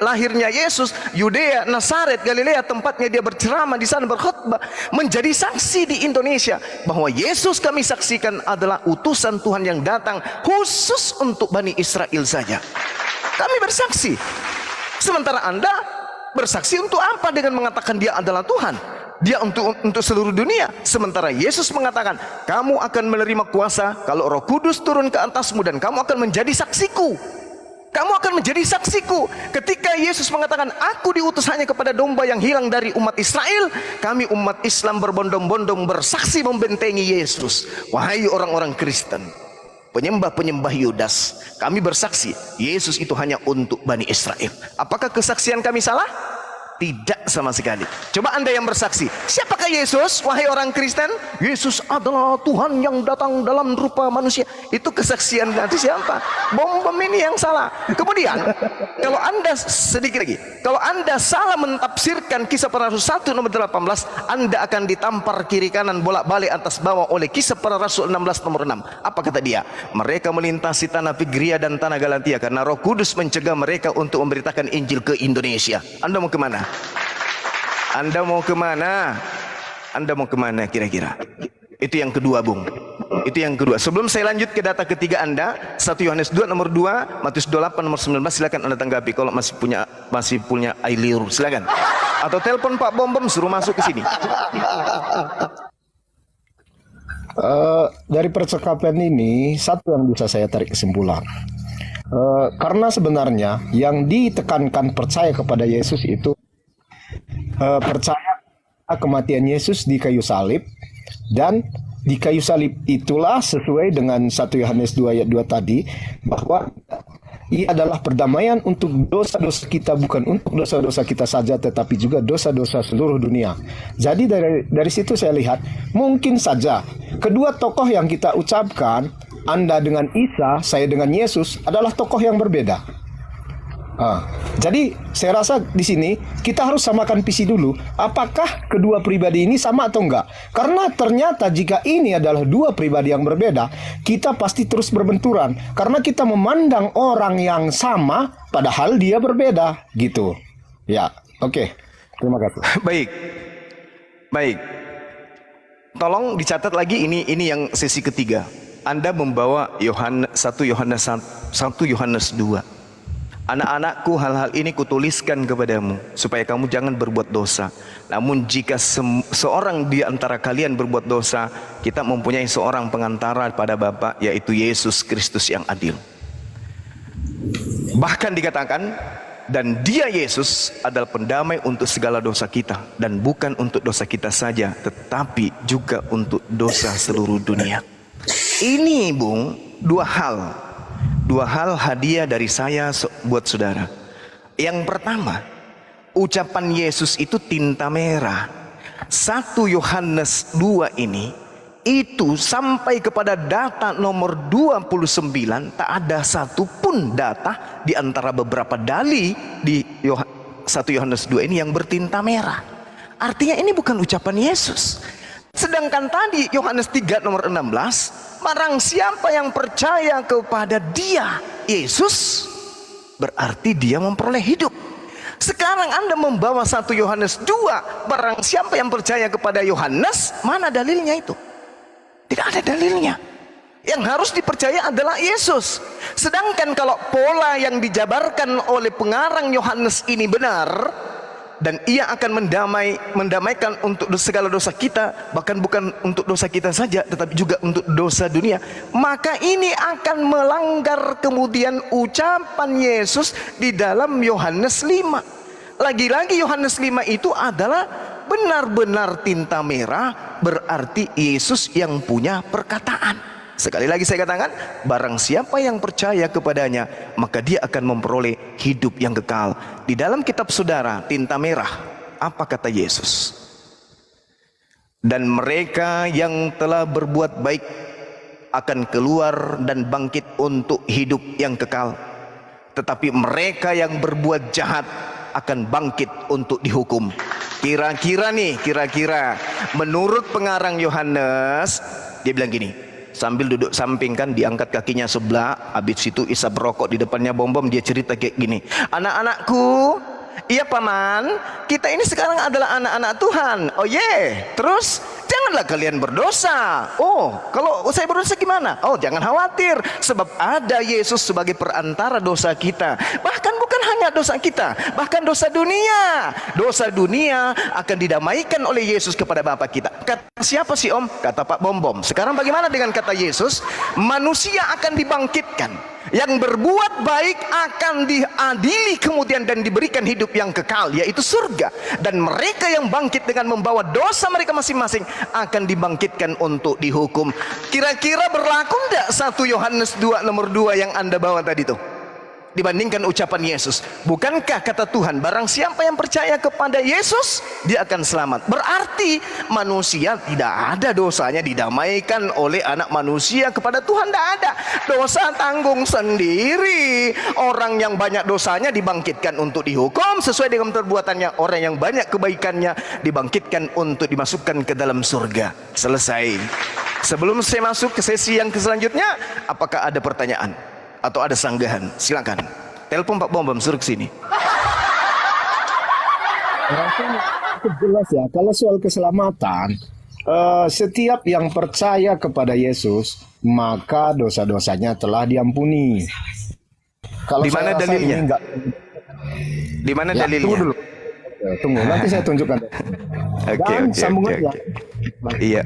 lahirnya Yesus, Yudea, Nazaret, Galilea, tempatnya dia berceramah di sana, berkhutbah, menjadi saksi di Indonesia bahwa Yesus kami saksikan adalah utusan Tuhan yang datang khusus untuk Bani Israel saja. Kami bersaksi. Sementara Anda bersaksi untuk apa dengan mengatakan dia adalah Tuhan? Dia untuk seluruh dunia. Sementara Yesus mengatakan, kamu akan menerima kuasa kalau Roh Kudus turun ke atasmu, dan kamu akan menjadi saksiku. Kamu akan menjadi saksiku. Ketika Yesus mengatakan, aku diutus hanya kepada domba yang hilang dari umat Israel, kami umat Islam berbondong-bondong bersaksi membentengi Yesus. Wahai orang-orang Kristen, penyembah-penyembah Yudas, kami bersaksi Yesus itu hanya untuk Bani Israel. Apakah kesaksian kami salah? Tidak sama sekali. Coba Anda yang bersaksi, siapakah Yesus? Wahai orang Kristen, Yesus adalah Tuhan yang datang dalam rupa manusia. Itu kesaksian dari siapa? Bom ini yang salah. Kemudian kalau Anda sedikit lagi, kalau Anda salah mentafsirkan Kisah Para Rasul 1 nomor 18, Anda akan ditampar kiri kanan bolak-balik atas bawah oleh Kisah Para Rasul 16 nomor 6. Apa kata dia? Mereka melintasi tanah Figria dan tanah Galatia karena Roh Kudus mencegah mereka untuk memberitakan Injil ke Indonesia. Anda mau kemana? Anda mau kemana? Anda mau kemana kira-kira? Itu yang kedua, Bung. Itu yang kedua. Sebelum saya lanjut ke data ketiga Anda, 1 Yohanes 2 nomor 2, Matius 28 nomor 19, silakan Anda tanggapi kalau masih punya air liur, silakan. Atau telepon Pak Bom suruh masuk ke sini. Dari percakapan ini, satu yang bisa saya tarik kesimpulan. Karena sebenarnya yang ditekankan percaya kepada Yesus itu percaya kematian Yesus di kayu salib, dan di kayu salib itulah sesuai dengan 1 Yohanes 2 ayat 2 tadi, bahwa ia adalah perdamaian untuk dosa-dosa kita, bukan untuk dosa-dosa kita saja tetapi juga dosa-dosa seluruh dunia. Jadi dari situ saya lihat mungkin saja kedua tokoh yang kita ucapkan, Anda dengan Isa, saya dengan Yesus, adalah tokoh yang berbeda. Jadi saya rasa di sini kita harus samakan visi dulu. Apakah kedua pribadi ini sama atau enggak? Karena ternyata jika ini adalah dua pribadi yang berbeda, kita pasti terus berbenturan. Karena kita memandang orang yang sama padahal dia berbeda gitu. Ya, oke. Terima kasih. Baik. Tolong dicatat lagi, ini yang sesi ketiga. Anda membawa 1 Yohanes 2. Anak-anakku, hal-hal ini kutuliskan kepadamu supaya kamu jangan berbuat dosa. Namun jika seorang di antara kalian berbuat dosa, kita mempunyai seorang pengantara pada Bapa, yaitu Yesus Kristus yang adil. Bahkan dikatakan, dan dia Yesus adalah pendamai untuk segala dosa kita, dan bukan untuk dosa kita saja, tetapi juga untuk dosa seluruh dunia. Ini, Bung, dua hal hadiah dari saya buat saudara. Yang pertama, ucapan Yesus itu tinta merah. 1 Yohanes 2 ini itu sampai kepada data nomor 29, tak ada satupun data di antara beberapa dalil di 1 Yohanes 2 ini yang bertinta merah. Artinya ini bukan ucapan Yesus. Sedangkan tadi Yohanes 3 nomor 16, barang siapa yang percaya kepada dia, Yesus, berarti dia memperoleh hidup. Sekarang Anda membawa 1 Yohanes 2, barang siapa yang percaya kepada Yohanes, mana dalilnya itu? Tidak ada dalilnya. Yang harus dipercaya adalah Yesus. Sedangkan kalau pola yang dijabarkan oleh pengarang Yohanes ini benar, dan ia akan mendamaikan untuk segala dosa kita, bahkan bukan untuk dosa kita saja tetapi juga untuk dosa dunia, maka ini akan melanggar kemudian ucapan Yesus di dalam Yohanes 5. Lagi-lagi Yohanes 5 itu adalah benar-benar tinta merah, berarti Yesus yang punya perkataan. Sekali lagi saya katakan, barang siapa yang percaya kepadanya, maka dia akan memperoleh hidup yang kekal. Di dalam kitab saudara, tinta merah, apa kata Yesus? Dan mereka yang telah berbuat baik akan keluar dan bangkit untuk hidup yang kekal. Tetapi mereka yang berbuat jahat akan bangkit untuk dihukum. Kira-kira menurut pengarang Yohanes, dia bilang gini, sambil duduk samping kan, diangkat kakinya sebelah, habis itu isap rokok di depannya bom-bom, dia cerita kayak gini, anak-anakku, iya paman, kita ini sekarang adalah anak-anak Tuhan. Oh terus janganlah kalian berdosa. Oh, kalau saya berdosa gimana? Oh, jangan khawatir, sebab ada Yesus sebagai perantara dosa kita. Bahkan bukan hanya dosa kita, bahkan dosa dunia. Dosa dunia akan didamaikan oleh Yesus kepada Bapa kita. Kata siapa sih Om? Kata Pak Bom-Bom. Sekarang bagaimana dengan kata Yesus? Manusia akan dibangkitkan. Yang berbuat baik akan diadili kemudian dan diberikan hidup yang kekal, yaitu surga. Dan mereka yang bangkit dengan membawa dosa mereka masing-masing akan dibangkitkan untuk dihukum. Kira-kira berlaku tidak 1 Yohanes 2 nomor 2 yang Anda bawa tadi itu? Dibandingkan ucapan Yesus, bukankah kata Tuhan, barang siapa yang percaya kepada Yesus, dia akan selamat. Berarti manusia tidak ada dosanya didamaikan oleh anak manusia kepada Tuhan, tidak ada. Dosa tanggung sendiri. Orang yang banyak dosanya dibangkitkan untuk dihukum sesuai dengan perbuatannya. Orang yang banyak kebaikannya dibangkitkan untuk dimasukkan ke dalam surga. Selesai. Sebelum saya masuk ke sesi yang selanjutnya, apakah ada pertanyaan atau ada sanggahan? Silakan. Telepon Pak Bom-Bom, suruh ke sini. Jelas ya, kalau soal keselamatan, setiap yang percaya kepada Yesus, maka dosa-dosanya telah diampuni. Kalau Di mana saya rasa dalilnya? ini enggak, Di mana ya, dalilnya? tunggu dulu. Tunggu, nanti saya tunjukkan. Dan sambungannya. Iya.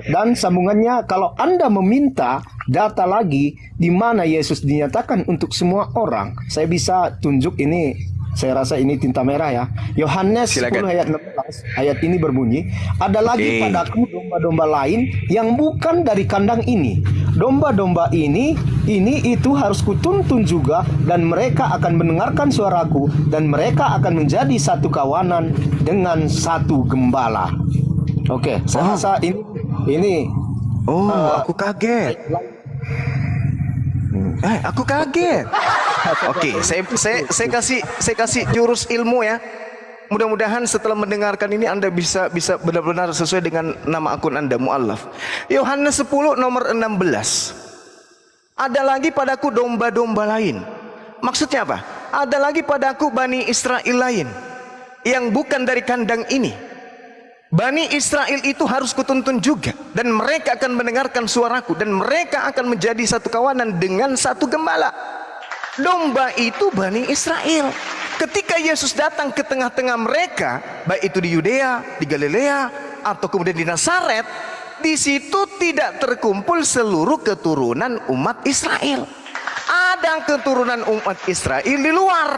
Dan sambungannya, kalau Anda meminta data lagi di mana Yesus dinyatakan untuk semua orang, saya bisa tunjuk ini. Saya rasa ini tinta merah ya. Yohanes 10 ayat 16, ayat ini berbunyi, ada lagi padaku domba-domba lain yang bukan dari kandang ini. Domba-domba ini itu harus kutuntun juga, dan mereka akan mendengarkan suaraku, dan mereka akan menjadi satu kawanan dengan satu gembala. Oke, saya rasa ini. Aku kaget. Aku kaget. Oke, saya kasih jurus ilmu ya. Mudah-mudahan setelah mendengarkan ini Anda bisa benar-benar sesuai dengan nama akun Anda, mu'allaf. Yohanes 10 nomor 16. Ada lagi padaku domba-domba lain. Maksudnya apa? Ada lagi padaku Bani Israel lain yang bukan dari kandang ini. Bani Israel itu harus kutuntun juga, dan mereka akan mendengarkan suaraku, dan mereka akan menjadi satu kawanan dengan satu gembala. Domba itu Bani Israel. Ketika Yesus datang ke tengah-tengah mereka, baik itu di Yudea, di Galilea, atau kemudian di Nazaret, di situ tidak terkumpul seluruh keturunan umat Israel. Ada keturunan umat Israel di luar.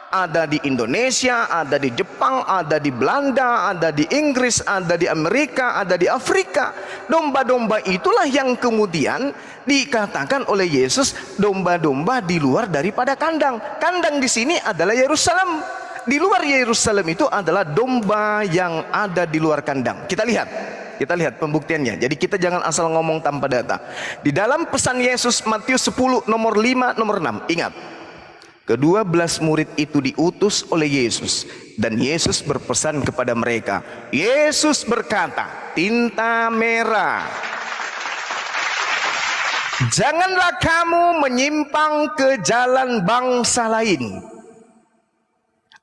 Ada di Indonesia, ada di Jepang, ada di Belanda, ada di Inggris, ada di Amerika, ada di Afrika. Domba-domba itulah yang kemudian dikatakan oleh Yesus domba-domba di luar daripada kandang. Kandang di sini adalah Yerusalem. Di luar Yerusalem itu adalah domba yang ada di luar kandang. Kita lihat pembuktiannya. Jadi kita jangan asal ngomong tanpa data. Di dalam pesan Yesus Matius 10 nomor 5 nomor 6, ingat, ke-12 murid itu diutus oleh Yesus, dan Yesus berpesan kepada mereka. Yesus berkata, tinta merah, janganlah kamu menyimpang ke jalan bangsa lain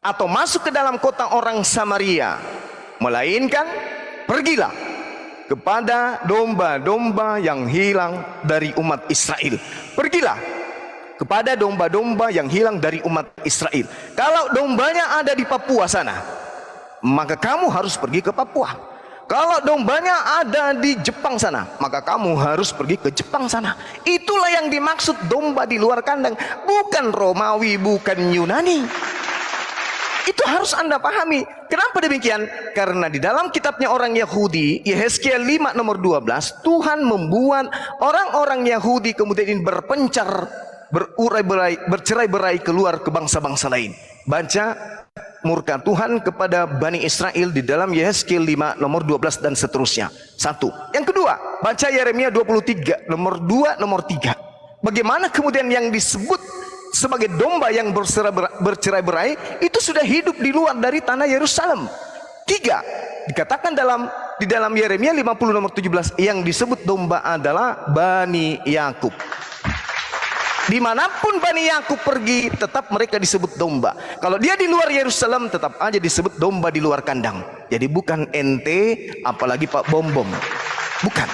atau masuk ke dalam kota orang Samaria, melainkan pergilah kepada domba-domba yang hilang dari umat Israel. Pergilah kepada domba-domba yang hilang dari umat Israel. Kalau dombanya ada di Papua sana, maka kamu harus pergi ke Papua. Kalau dombanya ada di Jepang sana, maka kamu harus pergi ke Jepang sana. Itulah yang dimaksud domba di luar kandang, bukan Romawi, bukan Yunani. Itu harus Anda pahami. Kenapa demikian? Karena di dalam kitabnya orang Yahudi, Yehezkiel 5 nomor 12, Tuhan membuat orang-orang Yahudi kemudian ini berpencar, bercerai-berai keluar ke bangsa-bangsa lain. Baca murka Tuhan kepada Bani Israel di dalam Yehezkiel 5 nomor 12 dan seterusnya. Satu. Yang kedua, baca Yeremia 23 nomor 2 nomor 3. Bagaimana kemudian yang disebut sebagai domba yang bercerai-berai itu sudah hidup di luar dari tanah Yerusalem. 3. Dikatakan di dalam Yeremia 50 nomor 17 yang disebut domba adalah Bani Yakub. Dimanapun Bani Yakub pergi, tetap mereka disebut domba. Kalau dia di luar Yerusalem, tetap aja disebut domba di luar kandang. Jadi bukan ente, apalagi Pak Bom Bom. Bukan.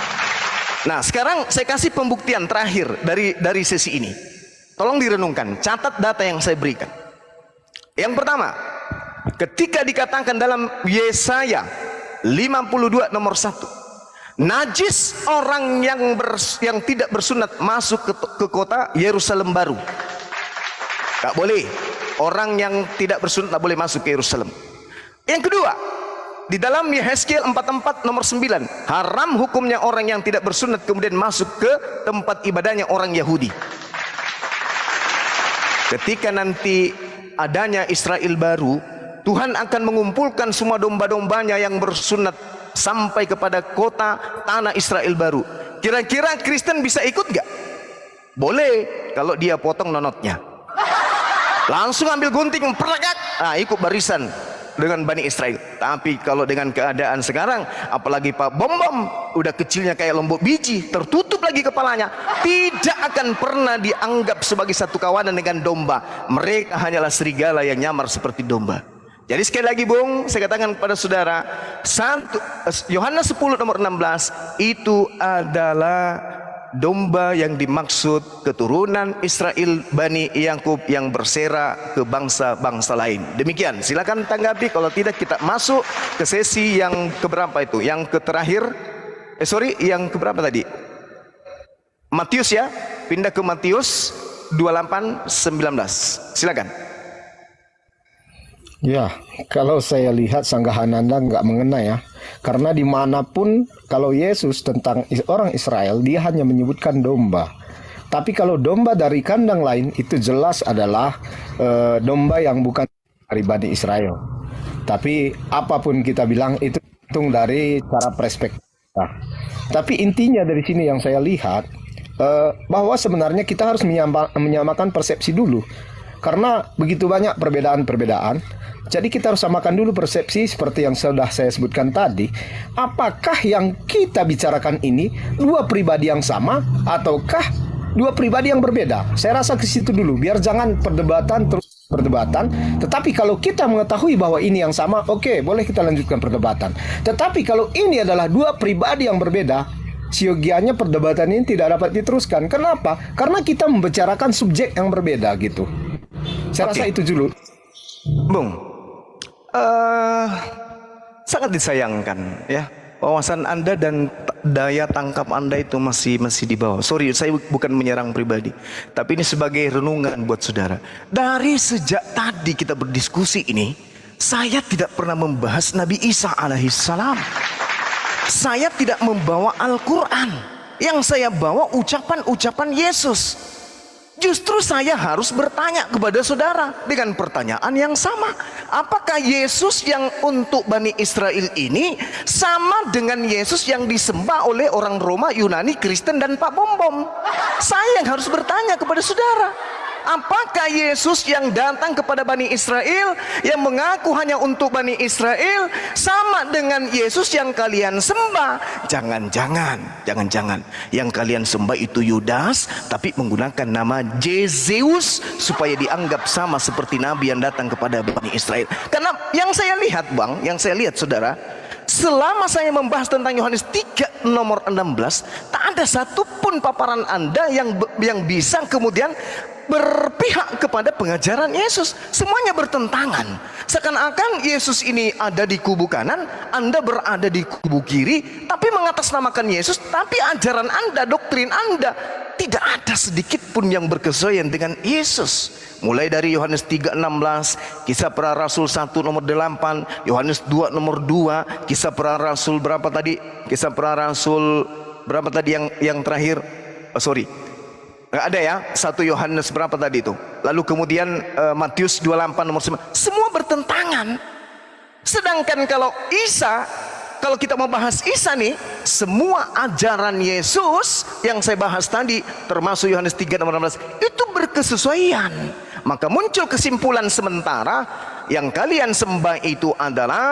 Nah, sekarang saya kasih pembuktian terakhir dari sesi ini. Tolong direnungkan, catat data yang saya berikan. Yang pertama, ketika dikatakan dalam Yesaya 52 nomor 1, najis orang yang tidak bersunat masuk ke kota Yerusalem baru. Tak boleh. Orang yang tidak bersunat tak boleh masuk ke Yerusalem. Yang kedua, di dalam Yehezkiel 44 nomor 9, haram hukumnya orang yang tidak bersunat kemudian masuk ke tempat ibadahnya orang Yahudi. Ketika nanti adanya Israel baru, Tuhan akan mengumpulkan semua domba-dombanya yang bersunat sampai kepada kota tanah Israel baru. Kira-kira Kristen bisa ikut gak? Boleh, kalau dia potong nonotnya. Langsung ambil gunting, perlegak, ikut barisan dengan Bani Israel. Tapi kalau dengan keadaan sekarang, apalagi Pak Bom Bom, udah kecilnya kayak lombok biji, tertutup lagi kepalanya, tidak akan pernah dianggap sebagai satu kawanan dengan domba. Mereka hanyalah serigala yang nyamar seperti domba. Jadi sekali lagi Bung, saya katakan kepada saudara, Yohanes 10 nomor 16 itu adalah domba yang dimaksud keturunan Israel Bani Yakub yang bersera ke bangsa-bangsa lain. Demikian, silakan tanggapi. Kalau tidak kita masuk ke sesi yang keberapa itu? Yang terakhir, yang keberapa tadi? Matius ya, pindah ke Matius 28:19. Silakan. Ya, kalau saya lihat sanggahan Anda nggak mengena ya. Karena dimanapun kalau Yesus tentang orang Israel, dia hanya menyebutkan domba. Tapi kalau domba dari kandang lain, itu jelas adalah domba yang bukan dari Bani Israel. Tapi apapun kita bilang, itu hitung dari cara perspektif. Tapi intinya dari sini yang saya lihat, bahwa sebenarnya kita harus menyamakan persepsi dulu. Karena begitu banyak perbedaan-perbedaan. Jadi kita harus samakan dulu persepsi seperti yang sudah saya sebutkan tadi. Apakah yang kita bicarakan ini dua pribadi yang sama ataukah dua pribadi yang berbeda? Saya rasa ke situ dulu, biar jangan perdebatan. Tetapi kalau kita mengetahui bahwa ini yang sama, oke, boleh kita lanjutkan perdebatan. Tetapi kalau ini adalah dua pribadi yang berbeda, siogianya perdebatan ini tidak dapat diteruskan. Kenapa? Karena kita membicarakan subjek yang berbeda gitu. Saya rasa itu dulu. Bung, sangat disayangkan ya, wawasan Anda dan daya tangkap Anda itu masih di bawah. Sorry, saya bukan menyerang pribadi, tapi ini sebagai renungan buat saudara. Dari sejak tadi kita berdiskusi ini, saya tidak pernah membahas Nabi Isa alaihissalam. Saya tidak membawa Al-Quran. Yang saya bawa ucapan-ucapan Yesus. Justru saya harus bertanya kepada saudara dengan pertanyaan yang sama. Apakah Yesus yang untuk Bani Israel ini sama dengan Yesus yang disembah oleh orang Roma, Yunani, Kristen, dan Pak Bom Bom? Saya yang harus bertanya kepada saudara. Apakah Yesus yang datang kepada Bani Israel, yang mengaku hanya untuk Bani Israel, sama dengan Yesus yang kalian sembah? Jangan-jangan yang kalian sembah itu Yudas, tapi menggunakan nama Yesus supaya dianggap sama seperti Nabi yang datang kepada Bani Israel. Karena yang saya lihat Bang, saudara, selama saya membahas tentang Yohanes 3 nomor 16, tak ada ada satupun paparan Anda yang bisa kemudian berpihak kepada pengajaran Yesus. Semuanya bertentangan. Seakan-akan Yesus ini ada di kubu kanan, Anda berada di kubu kiri, tapi mengatasnamakan Yesus, tapi ajaran Anda, doktrin Anda tidak ada sedikit pun yang berkesesuaian dengan Yesus. Mulai dari Yohanes 3:16, Kisah Para Rasul 1 nomor 8, Yohanes 2 nomor 2, Kisah Para Rasul berapa tadi? Kisah Para Rasul berapa tadi yang terakhir? Nggak ada ya, 1 Yohanes berapa tadi itu. Lalu kemudian Matius 28 nomor 9. Semua bertentangan. Sedangkan kalau Isa, kalau kita mau bahas Isa nih, semua ajaran Yesus yang saya bahas tadi, termasuk Yohanes 3 nomor 16, itu berkesesuaian. Maka muncul kesimpulan sementara, yang kalian sembah itu adalah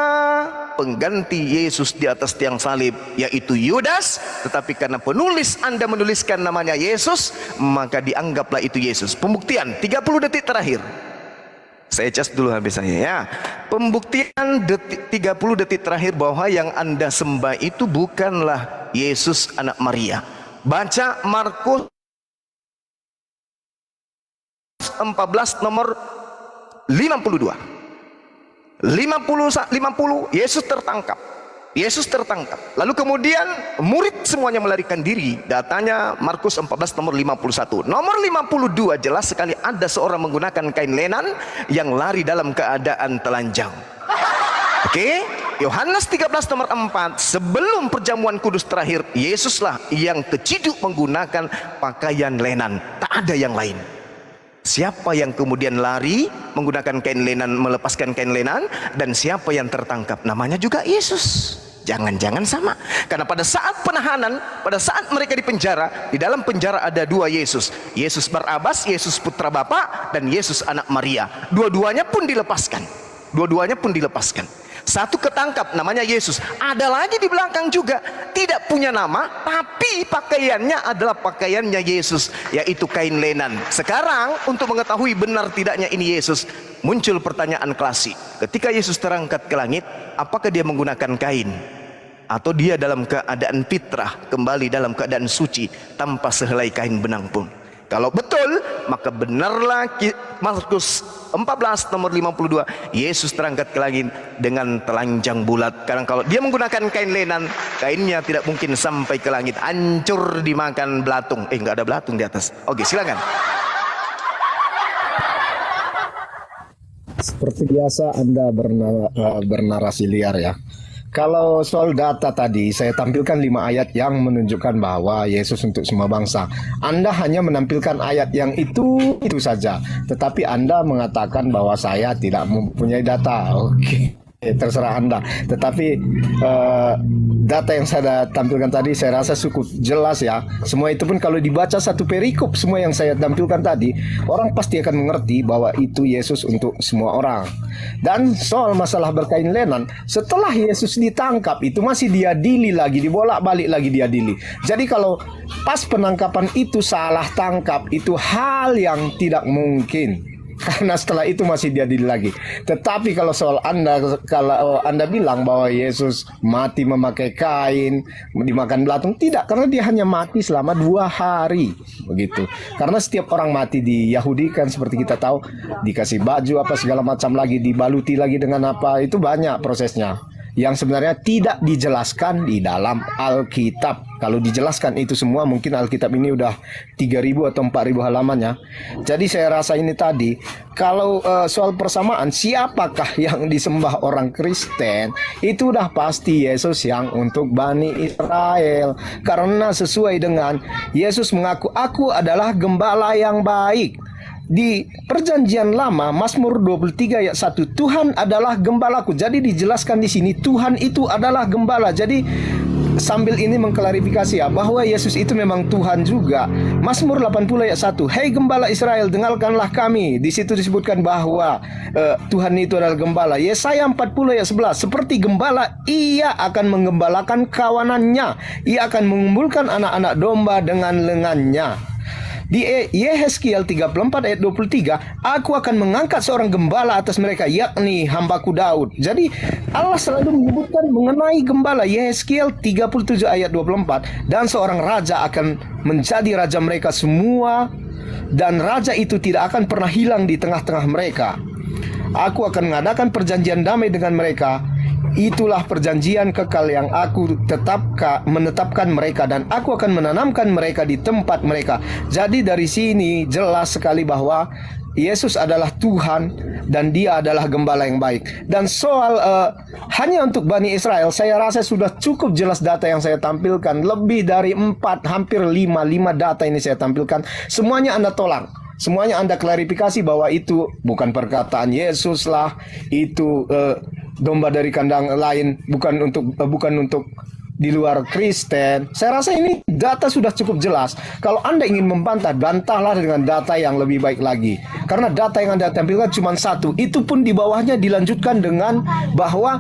pengganti Yesus di atas tiang salib, yaitu Yudas. Tetapi karena penulis Anda menuliskan namanya Yesus, maka dianggaplah itu Yesus. Pembuktian 30 detik terakhir. Saya cas dulu habis saya ya. Pembuktian 30 detik terakhir bahwa yang Anda sembah itu bukanlah Yesus anak Maria. Baca Markus 14 nomor 52. 50 Yesus tertangkap. Lalu kemudian murid semuanya melarikan diri. Datanya Markus 14 nomor 51. Nomor 52 jelas sekali ada seorang menggunakan kain lenan yang lari dalam keadaan telanjang. Oke, Yohanes 13 nomor 4, sebelum perjamuan kudus terakhir, Yesuslah yang keciduk menggunakan pakaian lenan, tak ada yang lain. Siapa yang kemudian lari menggunakan kain lenan, melepaskan kain lenan, dan siapa yang tertangkap, namanya juga Yesus. Jangan-jangan sama. Karena pada saat penahanan, pada saat mereka di penjara, di dalam penjara ada dua Yesus. Yesus Barabas, Yesus putra Bapa, dan Yesus anak Maria. Dua-duanya pun dilepaskan. Satu ketangkap, namanya Yesus. Ada lagi di belakang juga, tidak punya nama, tapi pakaiannya adalah pakaiannya Yesus, yaitu kain lenan. Sekarang untuk mengetahui benar tidaknya ini Yesus, muncul pertanyaan klasik. Ketika Yesus terangkat ke langit, apakah dia menggunakan kain? Atau dia dalam keadaan fitrah, kembali dalam keadaan suci, tanpa sehelai kain benang pun? Kalau betul, maka benarlah Markus 14 nomor 52, Yesus terangkat ke langit dengan telanjang bulat. Karena kalau dia menggunakan kain lenan, kainnya tidak mungkin sampai ke langit, hancur dimakan belatung. Enggak ada belatung di atas. Oke, silakan. Seperti biasa Anda bernarasi liar ya. Kalau soal data tadi, saya tampilkan 5 ayat yang menunjukkan bahwa Yesus untuk semua bangsa. Anda hanya menampilkan ayat yang itu saja. Tetapi Anda mengatakan bahwa saya tidak mempunyai data. Oke, terserah Anda. Tetapi data yang saya tampilkan tadi saya rasa cukup jelas ya. Semua itu pun kalau dibaca satu perikop, semua yang saya tampilkan tadi, orang pasti akan mengerti bahwa itu Yesus untuk semua orang. Dan soal masalah berkain lenan, setelah Yesus ditangkap itu masih diadili lagi, dibolak-balik lagi diadili. Jadi kalau pas penangkapan itu salah tangkap, itu hal yang tidak mungkin. Karena setelah itu masih diadili lagi. Tetapi kalau soal kalau Anda bilang bahwa Yesus mati memakai kain, dimakan belatung, tidak, karena dia hanya mati selama 2 hari, begitu. Karena setiap orang mati di Yahudi kan seperti kita tahu, dikasih baju apa segala macam lagi, dibaluti lagi dengan apa, itu banyak prosesnya yang sebenarnya tidak dijelaskan di dalam Alkitab. Kalau dijelaskan itu semua, mungkin Alkitab ini udah 3.000 atau 4.000 halamannya. Jadi saya rasa ini tadi, kalau soal persamaan, siapakah yang disembah orang Kristen, itu udah pasti Yesus yang untuk Bani Israel. Karena sesuai dengan Yesus mengaku, aku adalah gembala yang baik. Di perjanjian lama, Mazmur 23 ayat 1, Tuhan adalah gembalaku. Jadi dijelaskan di sini Tuhan itu adalah gembala. Jadi sambil ini mengklarifikasi ya, bahwa Yesus itu memang Tuhan juga. Mazmur 80 ayat 1, Hei gembala Israel, dengarkanlah kami. Di situ disebutkan bahwa Tuhan itu adalah gembala. Yesaya 40 ayat 11, seperti gembala ia akan menggembalakan kawanannya, ia akan mengumpulkan anak-anak domba dengan lengannya. Di Yehezkiel 34 ayat 23, aku akan mengangkat seorang gembala atas mereka, yakni hambaku Daud. Jadi Allah selalu menyebutkan mengenai gembala. Yehezkiel 37 ayat 24, dan seorang raja akan menjadi raja mereka semua, dan raja itu tidak akan pernah hilang di tengah-tengah mereka. Aku akan mengadakan perjanjian damai dengan mereka. Itulah perjanjian kekal yang aku menetapkan mereka, dan aku akan menanamkan mereka di tempat mereka. Jadi dari sini jelas sekali bahwa Yesus adalah Tuhan dan Dia adalah gembala yang baik. Dan soal hanya untuk Bani Israel, saya rasa sudah cukup jelas data yang saya tampilkan. Lebih dari 4, hampir 5 data ini saya tampilkan. Semuanya Anda tolak. Semuanya Anda klarifikasi bahwa itu bukan perkataan Yesus lah, itu domba dari kandang lain, bukan untuk di luar Kristen. Saya rasa ini data sudah cukup jelas. Kalau Anda ingin membantah, bantahlah dengan data yang lebih baik lagi. Karena data yang Anda tampilkan cuma satu. Itu pun di bawahnya dilanjutkan dengan bahwa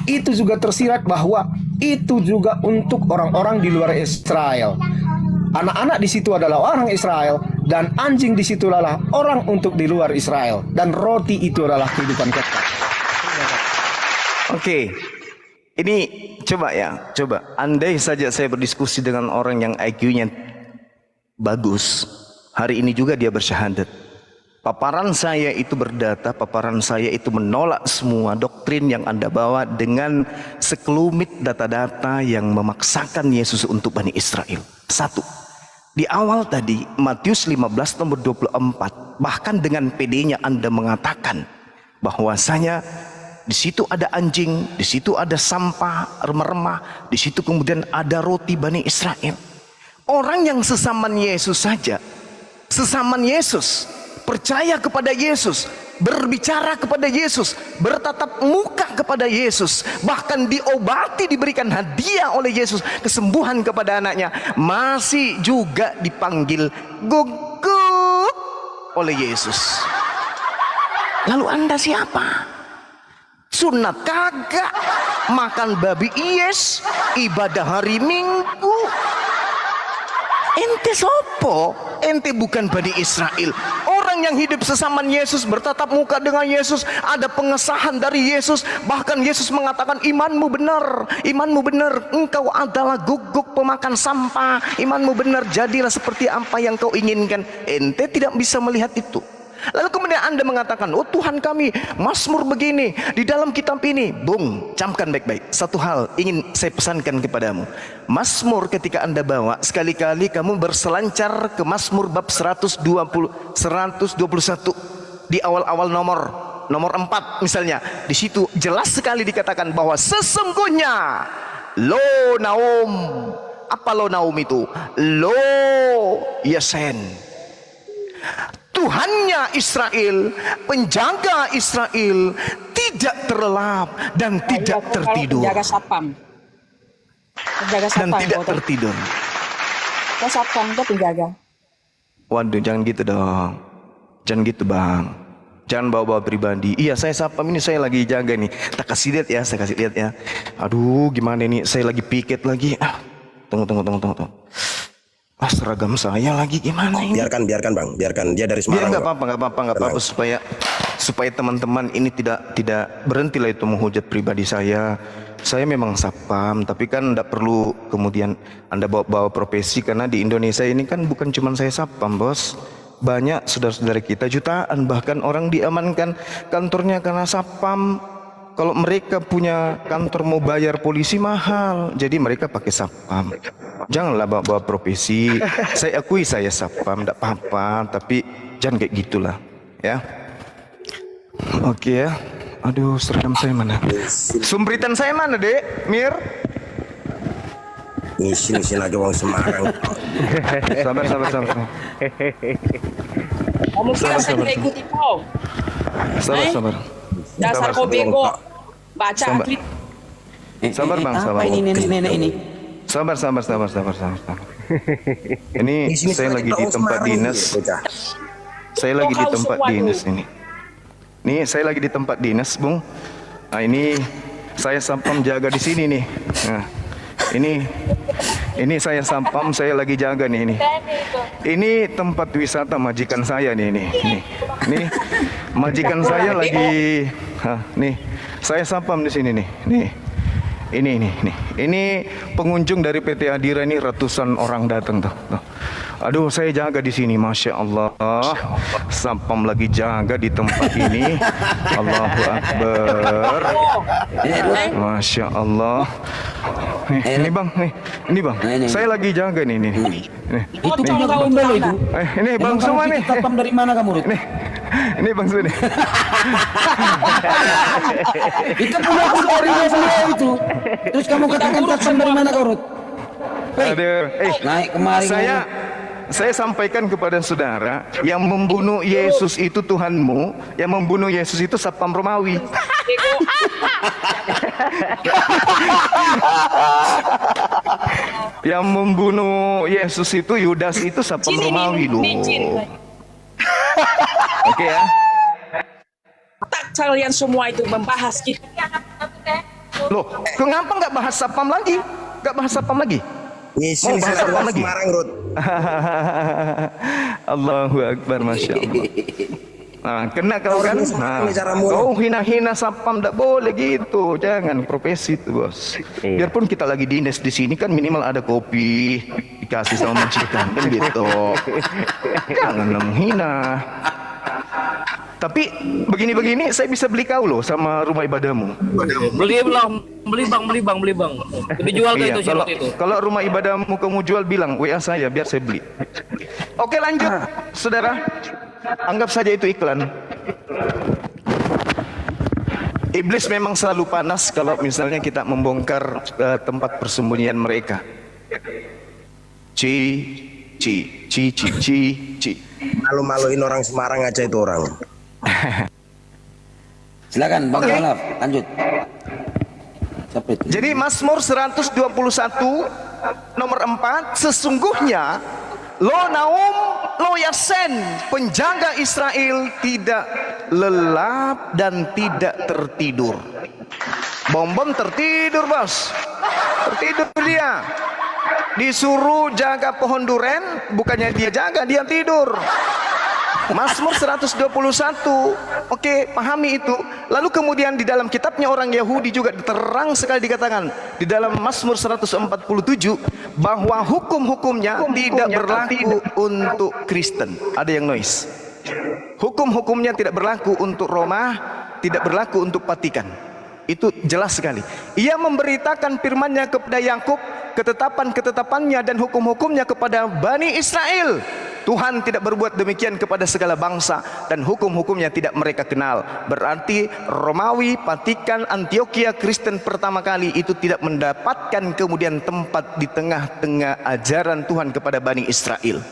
itu juga tersirat bahwa itu juga untuk orang-orang di luar Israel. Anak-anak di situ adalah orang Israel, dan anjing di situ adalah orang untuk di luar Israel, dan roti itu adalah kehidupan kekal. Oke. Ini coba andai saja saya berdiskusi dengan orang yang IQ-nya bagus, hari ini juga dia bersyahadat. Paparan saya itu berdata, paparan saya itu menolak semua doktrin yang Anda bawa dengan sekelumit data-data yang memaksakan Yesus untuk Bani Israel. Satu, di awal tadi Matius 15 nomor 24, bahkan dengan PD-nya Anda mengatakan bahwasanya di situ ada anjing, di situ ada sampah, remah-remah, di situ kemudian ada roti Bani Israel. Orang yang sesaman Yesus saja, sesaman Yesus, percaya kepada Yesus, berbicara kepada Yesus, bertatap muka kepada Yesus, bahkan diobati, diberikan hadiah oleh Yesus, kesembuhan kepada anaknya, masih juga dipanggil guguk oleh Yesus. Lalu Anda siapa? Sunat kagak, makan babi iyes, ibadah hari Minggu. Ente sopo? Ente bukan Bani Israel. Orang yang hidup sesaman Yesus, bertatap muka dengan Yesus, ada pengesahan dari Yesus. Bahkan Yesus mengatakan imanmu benar, imanmu benar. Engkau adalah guguk pemakan sampah. Imanmu benar, jadilah seperti apa yang kau inginkan. Ente tidak bisa melihat itu. Lalu kemudian Anda mengatakan, oh Tuhan kami, Mazmur begini, di dalam kitab ini. Bung, camkan baik-baik. Satu hal ingin saya pesankan kepadamu. Mazmur ketika Anda bawa, sekali-kali kamu berselancar ke Mazmur bab 121. Di awal-awal nomor 4 misalnya. Di situ jelas sekali dikatakan bahwa sesungguhnya lo naum. Apa lo naum itu? Lo yasen. Tuhannya Israel, penjaga Israel, tidak terlelap dan tidak tertidur. Penjaga sapam. Penjaga Dan sapam. tidak tertidur. Kita sapam itu penjaga. Waduh, jangan gitu dong. Jangan gitu bang. Jangan bawa-bawa pribadi. Iya, saya sapam ini, saya lagi jaga nih. Tak kasih lihat ya, saya kasih lihat ya. Aduh, gimana ini? Saya lagi piket lagi. Tunggu. Seragam saya lagi gimana ini? Biarkan bang, biarkan dia dari Ya Semarang. nggak apa-apa supaya teman-teman ini tidak berhenti lah itu menghujat pribadi saya. Saya memang sapam, tapi kan tidak perlu kemudian Anda bawa profesi, karena di Indonesia ini kan bukan cuma saya sapam, bos. Banyak saudara-saudara kita jutaan, bahkan orang diamankan kantornya karena sapam. Kalau mereka punya kantor mau bayar polisi mahal, jadi mereka pakai sapam. Janganlah bawa profesi. Saya akui saya sapam, tidak apa-apa, tapi jangan kayak gitulah, ya. Oke ya. Aduh, seragam saya mana? Sumbritan saya mana, Dek? Mir? Ngisi lagi wong Semarang. Sabar. Kamu kira saya tidak ikuti kau? Sabar. Dasar kau bego. Baca Sabar. akli. Sabar bang, sabar. Apa ini nenek ini? Sabar. Ini saya lagi di tempat dinas. Saya lagi di tempat dinas ini. Nih, saya lagi di tempat dinas, Bung. Nah, ini saya sapam jaga di sini nih. Nah, Ini saya sampam, saya lagi jaga nih ini. Ini tempat wisata majikan saya nih, nih majikan saya lagi, nih saya sampam di sini nih, ini pengunjung dari PT Adira ini ratusan orang datang tuh. Aduh, saya jaga di sini, masya Allah. Sampam lagi jaga di tempat ini. Allahu Akbar. Masya Allah. Ini bang, ini bang. Saya lagi jaga nih, nih. Itu punya kawan dulu itu. Ini bang semua nih. Sampam dari mana kamu, Rut? Ini bang Suni. Itu punya aku dari beliau itu. Terus kamu katakan sampam dari mana kau, Rut? Aduh, Naik kemari. Saya sampaikan kepada saudara, yang membunuh Yesus itu Tuhanmu, yang membunuh Yesus itu Satpam Romawi. Yang membunuh Yesus itu Yudas itu Satpam Romawi loh. Oke ya. Tak kalian semua itu membahas kita. Loh, kenapa nggak bahas Satpam lagi? Nggak bahas Satpam lagi? Ngisi server Semarang, Rut. Allahu Akbar, masya Allah. Nah, kena kau kan? Nah, kau hina-hina Satpam, tak boleh gitu. Jangan profesi itu, bos. Biarpun kita lagi dinas di sini kan minimal ada kopi dikasih sama majikan kan gitu. Jangan menghina. Tapi begini-begini saya bisa beli kau loh sama rumah ibadahmu. Beli bang. Dijual Iya, itu syarat itu. kalau rumah ibadahmu kamu jual bilang WA saya biar saya beli. Oke lanjut, saudara. Anggap saja itu iklan. Iblis memang selalu panas kalau misalnya kita membongkar tempat persembunyian mereka. Ci. Malu-maluin orang Semarang aja itu orang. Silakan Bang Mualaf, lanjut. Siapa itu? Jadi Mazmur 121 nomor 4, sesungguhnya lo Naum lo Yasen, penjaga Israel tidak lelap dan tidak tertidur. Bom tertidur, bos. Tertidur dia. Disuruh jaga pohon duren, bukannya dia jaga, dia tidur. Mazmur 121. Oke, pahami itu. Lalu kemudian di dalam kitabnya orang Yahudi juga terang sekali dikatakan di dalam Mazmur 147 bahwa hukum-hukumnya tidak berlaku untuk Kristen. Ada yang noise. Hukum-hukumnya tidak berlaku untuk Roma, tidak berlaku untuk Vatikan. Itu jelas sekali. Ia memberitakan firman-Nya kepada Yakub, ketetapan-ketetapannya dan hukum-hukumnya kepada Bani Israel. Tuhan tidak berbuat demikian kepada segala bangsa dan hukum-hukumnya tidak mereka kenal. Berarti Romawi, Vatikan, Antioquia, Kristen pertama kali itu tidak mendapatkan kemudian tempat di tengah-tengah ajaran Tuhan kepada Bani Israel.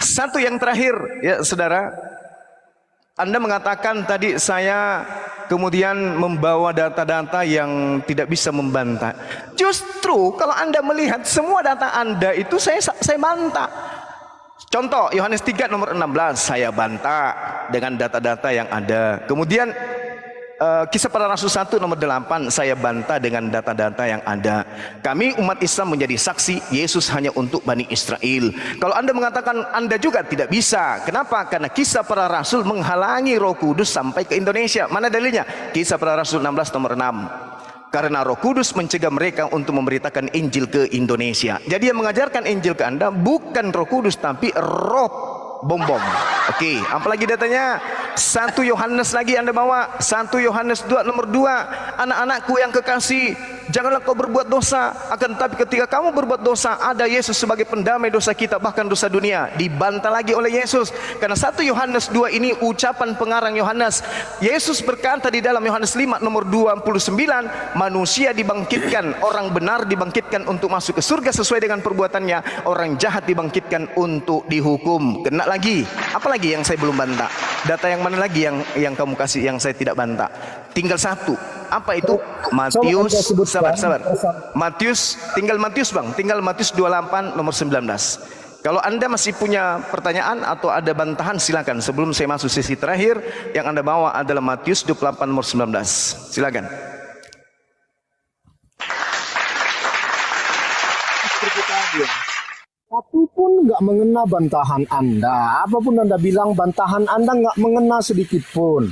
Satu yang terakhir ya saudara, Anda mengatakan tadi saya kemudian membawa data-data yang tidak bisa membantah. Justru kalau Anda melihat semua data Anda itu saya bantah. Contoh Yohanes 3 nomor 16 saya bantah dengan data-data yang ada. Kemudian Kisah Para Rasul 1 nomor 8 saya bantah dengan data-data yang ada. Kami umat Islam menjadi saksi Yesus hanya untuk Bani Israel. Kalau Anda mengatakan Anda juga tidak bisa. Kenapa? Karena Kisah Para Rasul menghalangi Roh Kudus sampai ke Indonesia. Mana dalilnya? Kisah Para Rasul 16 nomor 6. Karena Roh Kudus mencegah mereka untuk memberitakan Injil ke Indonesia. Jadi yang mengajarkan Injil ke Anda bukan Roh Kudus tapi roh bom-bom. Oke, apalagi datanya? 1 Yohanes lagi Anda bawa. 1 Yohanes 2 nomor 2. Anak-anakku yang kekasih, janganlah kau berbuat dosa. Akan tetapi ketika kamu berbuat dosa, ada Yesus sebagai pendamai dosa kita, bahkan dosa dunia. Dibantah lagi oleh Yesus. Karena 1 Yohanes 2 ini ucapan pengarang Yohanes. Yesus berkata di dalam Yohanes 5 nomor 29, manusia dibangkitkan, orang benar dibangkitkan untuk masuk ke surga sesuai dengan perbuatannya, orang jahat dibangkitkan untuk dihukum. Kena lagi. Apalagi yang saya belum bantah? Data yang mana lagi yang kamu kasih yang saya tidak bantah? Tinggal satu. Apa itu? Matius. Sabar. Matius, tinggal Matius bang. Tinggal Matius 28 nomor 19. Kalau Anda masih punya pertanyaan atau ada bantahan silakan. Sebelum saya masuk sesi terakhir, yang Anda bawa adalah Matius 28 nomor 19. Silakan. Satu pun nggak mengena bantahan Anda. Apapun Anda bilang, bantahan Anda nggak mengena sedikit pun.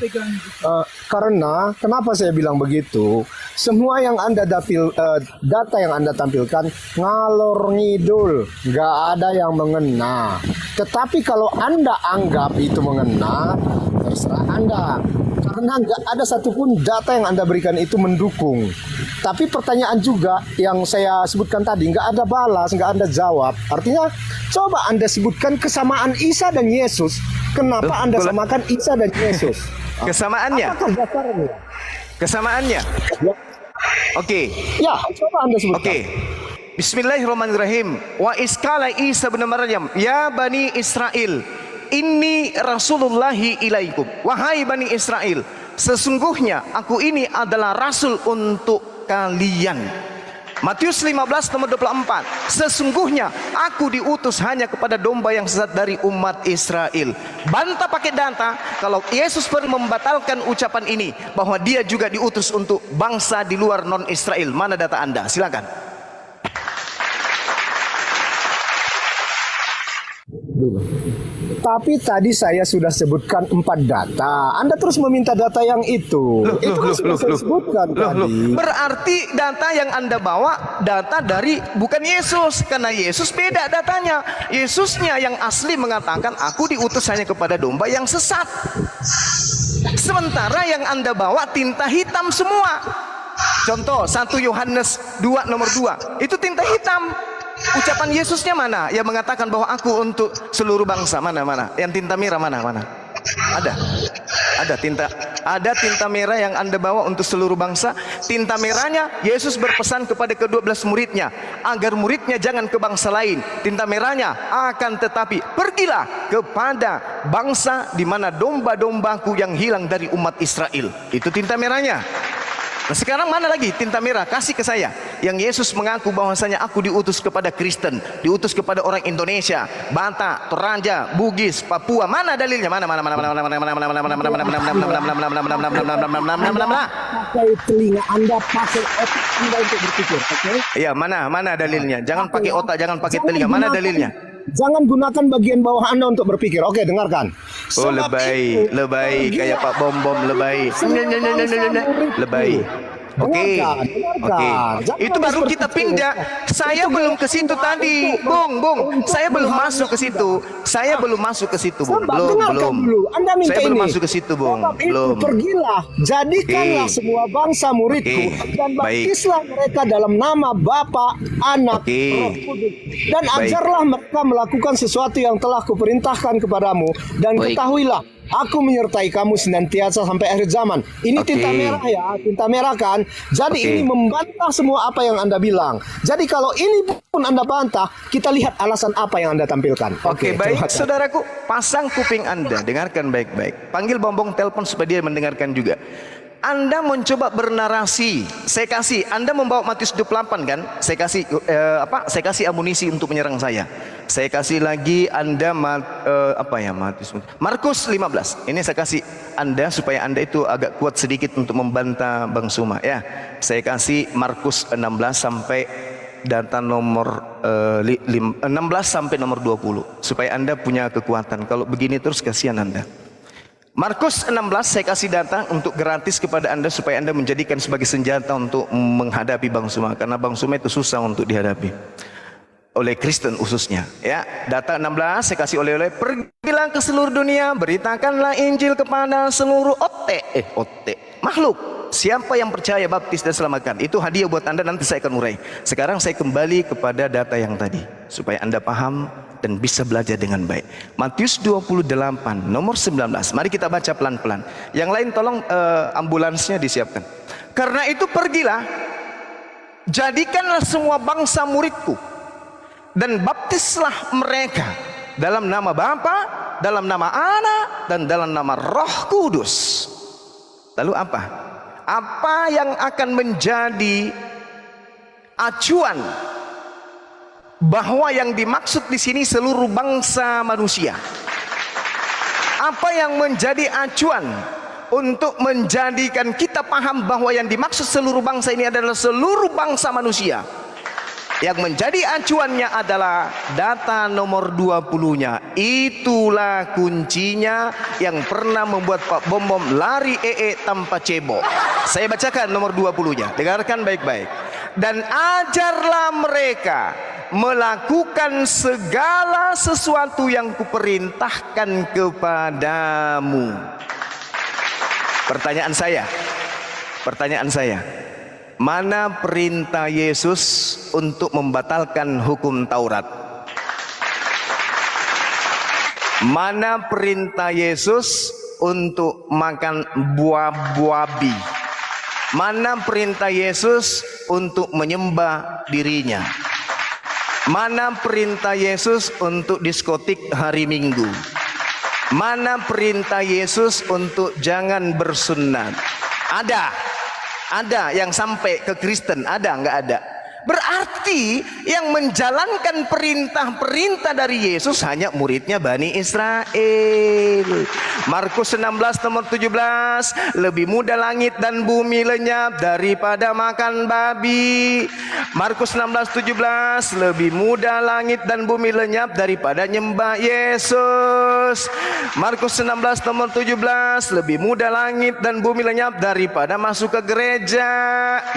Karena, kenapa saya bilang begitu? Semua yang Anda data yang Anda tampilkan, ngalor ngidul. Nggak ada yang mengena. Tetapi kalau Anda anggap itu mengena, terserah Anda. Karena nggak ada satupun data yang Anda berikan itu mendukung. Tapi pertanyaan juga yang saya sebutkan tadi, nggak ada balas, nggak Anda jawab. Artinya, coba Anda sebutkan kesamaan Isa dan Yesus. Kenapa Anda samakan Isa dan Yesus? Kesamaannya? Apakah dasarnya? Kesamaannya? Ya. Oke. Ya, coba Anda sebutkan. Oke. Bismillahirrahmanirrahim. Wa iskala Isa bin Maryam, ya Bani Israel, inni Rasulullahi ilaikum. Wahai Bani Israel, sesungguhnya aku ini adalah rasul untuk kalian. Matius 15 nomor 24. Sesungguhnya aku diutus hanya kepada domba yang sesat dari umat Israel. Bantah pakai data kalau Yesus pernah membatalkan ucapan ini bahwa dia juga diutus untuk bangsa di luar non Israel. Mana data Anda? Silakan. Tapi tadi saya sudah sebutkan 4 data. Anda terus meminta data yang itu. Itu kan sudah saya sebutkan tadi. Berarti data yang Anda bawa data dari bukan Yesus, karena Yesus beda datanya. Yesusnya yang asli mengatakan aku diutus hanya kepada domba yang sesat. Sementara yang Anda bawa tinta hitam semua. Contoh 1 Yohanes 2 nomor 2. Itu tinta hitam. Ucapan Yesusnya mana? Yang mengatakan bahwa aku untuk seluruh bangsa. Mana? Yang tinta merah mana? Ada tinta merah yang Anda bawa untuk seluruh bangsa. Tinta merahnya Yesus berpesan kepada ke-12 muridnya agar muridnya jangan ke bangsa lain. Tinta merahnya akan tetapi pergilah kepada bangsa di mana domba-dombaku yang hilang dari umat Israel. Itu tinta merahnya. Nah sekarang mana lagi tinta merah? Kasih ke saya. Yang Yesus mengaku bahwasanya aku diutus kepada Kristen, diutus kepada orang Indonesia, Batak, Toraja, Bugis, Papua. Mana dalilnya? Mana? Pakai telinga Anda, pakai otak Anda untuk berpikir, oke? Iya, mana dalilnya? Jangan pakai otak, jangan pakai telinga. Mana dalilnya? Jangan gunakan bagian bawah Anda untuk berpikir. Oke, dengarkan. Oh, lebay kayak Pak Bom lebay. Lebay. Oke. Itu baru kita pindah. Saya belum ke situ tadi, Bung. Saya belum masuk ke situ. Bung. Belum. Saya belum masuk ke situ, Bung. Belum. Pergilah, jadikanlah semua bangsa muridku dan baptislah mereka dalam nama Bapa, Anak, Roh Kudus, dan ajarlah mereka melakukan sesuatu yang telah kuperintahkan kepadamu, dan ketahuilah aku menyertai kamu senantiasa sampai akhir zaman. Ini tinta merah ya, tinta merah kan. Jadi ini membantah semua apa yang Anda bilang. Jadi kalau ini pun Anda bantah, kita lihat alasan apa yang Anda tampilkan. Oke, baik saudaraku, pasang kuping Anda, dengarkan baik-baik. Panggil Bombong telepon supaya dia mendengarkan juga. Anda mencoba bernarasi. Saya kasih, Anda membawa Matius 28 kan? Saya kasih amunisi untuk menyerang saya. Saya kasih lagi Anda Markus 15. Ini saya kasih Anda supaya Anda itu agak kuat sedikit untuk membantah Bang Suma ya. Saya kasih Markus 16 sampai data nomor 16 sampai nomor 20 supaya Anda punya kekuatan. Kalau begini terus kasihan Anda. Markus 16 saya kasih data untuk gratis kepada Anda supaya Anda menjadikan sebagai senjata untuk menghadapi Bang Suma, karena Bang Suma itu susah untuk dihadapi oleh Kristen khususnya ya. Data 16 saya kasih oleh-oleh. Pergilah ke seluruh dunia, beritakanlah Injil kepada seluruh makhluk. Siapa yang percaya, baptis dan selamatkan. Itu hadiah buat Anda, nanti saya akan urai. Sekarang saya kembali kepada data yang tadi supaya Anda paham dan bisa belajar dengan baik. Matius 28 nomor 19. Mari kita baca pelan-pelan. Yang lain tolong ambulansnya disiapkan. Karena itu pergilah, jadikanlah semua bangsa muridku dan baptislah mereka dalam nama Bapa, dalam nama Anak, dan dalam nama Roh Kudus. Lalu apa? Apa yang akan menjadi acuan bahwa yang dimaksud di sini seluruh bangsa manusia? Apa yang menjadi acuan untuk menjadikan kita paham bahwa yang dimaksud seluruh bangsa ini adalah seluruh bangsa manusia? Yang menjadi acuannya adalah data nomor 20-nya. Itulah kuncinya yang pernah membuat Pak Bom Bom lari tanpa cebok. Saya bacakan nomor 20-nya. Dengarkan baik-baik. Dan ajarlah mereka melakukan segala sesuatu yang kuperintahkan kepadamu. Pertanyaan saya, mana perintah Yesus untuk membatalkan hukum Taurat? Mana perintah Yesus untuk makan buah babi? Mana perintah Yesus untuk menyembah dirinya? Mana perintah Yesus untuk diskotik hari Minggu? Mana perintah Yesus untuk jangan bersunat? Ada yang sampai ke Kristen, ada nggak ada? Berarti yang menjalankan perintah-perintah dari Yesus hanya muridnya Bani Israel. Markus 16 nomor 17, lebih mudah langit dan bumi lenyap daripada makan babi. Markus 16:17, lebih mudah langit dan bumi lenyap daripada nyembah Yesus. Markus 16 nomor 17, lebih mudah langit dan bumi lenyap daripada masuk ke gereja.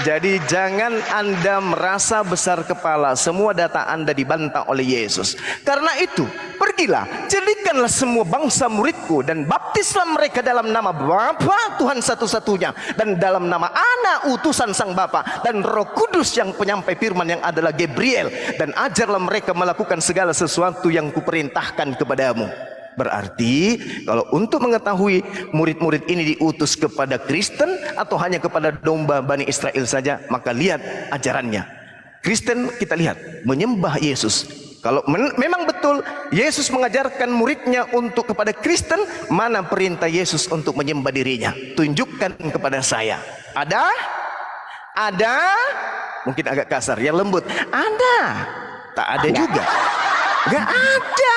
Jadi jangan Anda merasa besar kepala, semua data Anda dibantah oleh Yesus. Karena itu, pergilah, jadikanlah semua bangsa muridku dan baptislah mereka dalam nama Bapa Tuhan satu-satunya dan dalam nama Anak utusan Sang Bapa dan Roh Kudus yang penyampai firman yang adalah Gabriel, dan ajarlah mereka melakukan segala sesuatu yang kuperintahkan kepadamu. Berarti kalau untuk mengetahui murid-murid ini diutus kepada Kristen atau hanya kepada domba Bani Israel saja, maka lihat ajarannya. Kristen kita lihat menyembah Yesus. Kalau memang betul Yesus mengajarkan muridnya untuk kepada Kristen, mana perintah Yesus untuk menyembah dirinya? Tunjukkan kepada saya. Ada? Mungkin agak kasar, yang lembut. Ada? Tak ada juga. Gak ada.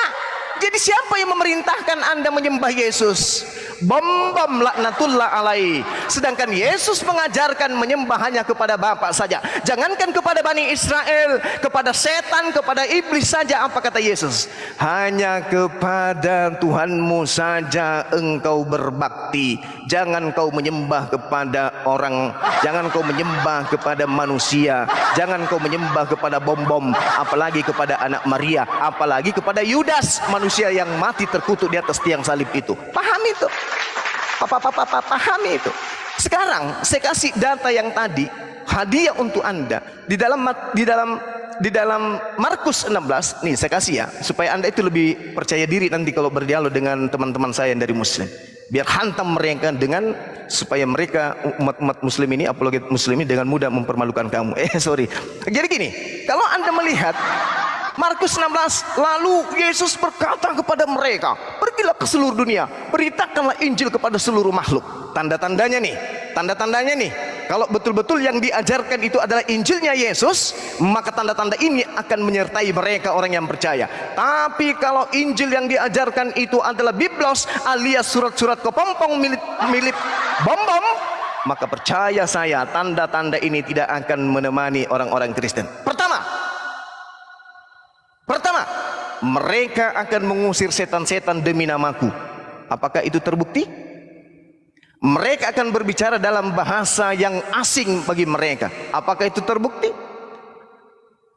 Jadi siapa yang memerintahkan Anda menyembah Yesus? Bom laknatullah alaihi. Sedangkan Yesus mengajarkan menyembah hanya kepada Bapa saja. Jangankan kepada Bani Israel, kepada setan, kepada iblis saja. Apa kata Yesus? Hanya kepada Tuhanmu saja engkau berbakti. Jangan kau menyembah kepada orang, jangan kau menyembah kepada manusia, jangan kau menyembah kepada bom, apalagi kepada anak Maria, apalagi kepada Yudas, manusia yang mati terkutuk di atas tiang salib itu. Pahami itu? Pahami itu. Sekarang saya kasih data yang tadi, hadiah untuk Anda di dalam Markus 16. Nih saya kasih ya, supaya Anda itu lebih percaya diri nanti kalau berdialog dengan teman-teman saya yang dari Muslim. Biar hantam mereka dengan, supaya mereka umat Muslim ini, apologet Muslim ini dengan mudah mempermalukan kamu. Jadi gini, kalau Anda melihat Markus 16, lalu Yesus berkata kepada mereka, pergilah ke seluruh dunia, beritakanlah Injil kepada seluruh makhluk. Tanda-tandanya nih, kalau betul-betul yang diajarkan itu adalah Injilnya Yesus, maka tanda-tanda ini akan menyertai mereka orang yang percaya. Tapi kalau Injil yang diajarkan itu adalah Biblos alias surat-surat kepompong milik bom-bom, maka percaya saya, tanda-tanda ini tidak akan menemani orang-orang Kristen. Pertama, mereka akan mengusir setan-setan demi namaku. Apakah itu terbukti? Mereka akan berbicara dalam bahasa yang asing bagi mereka. Apakah itu terbukti?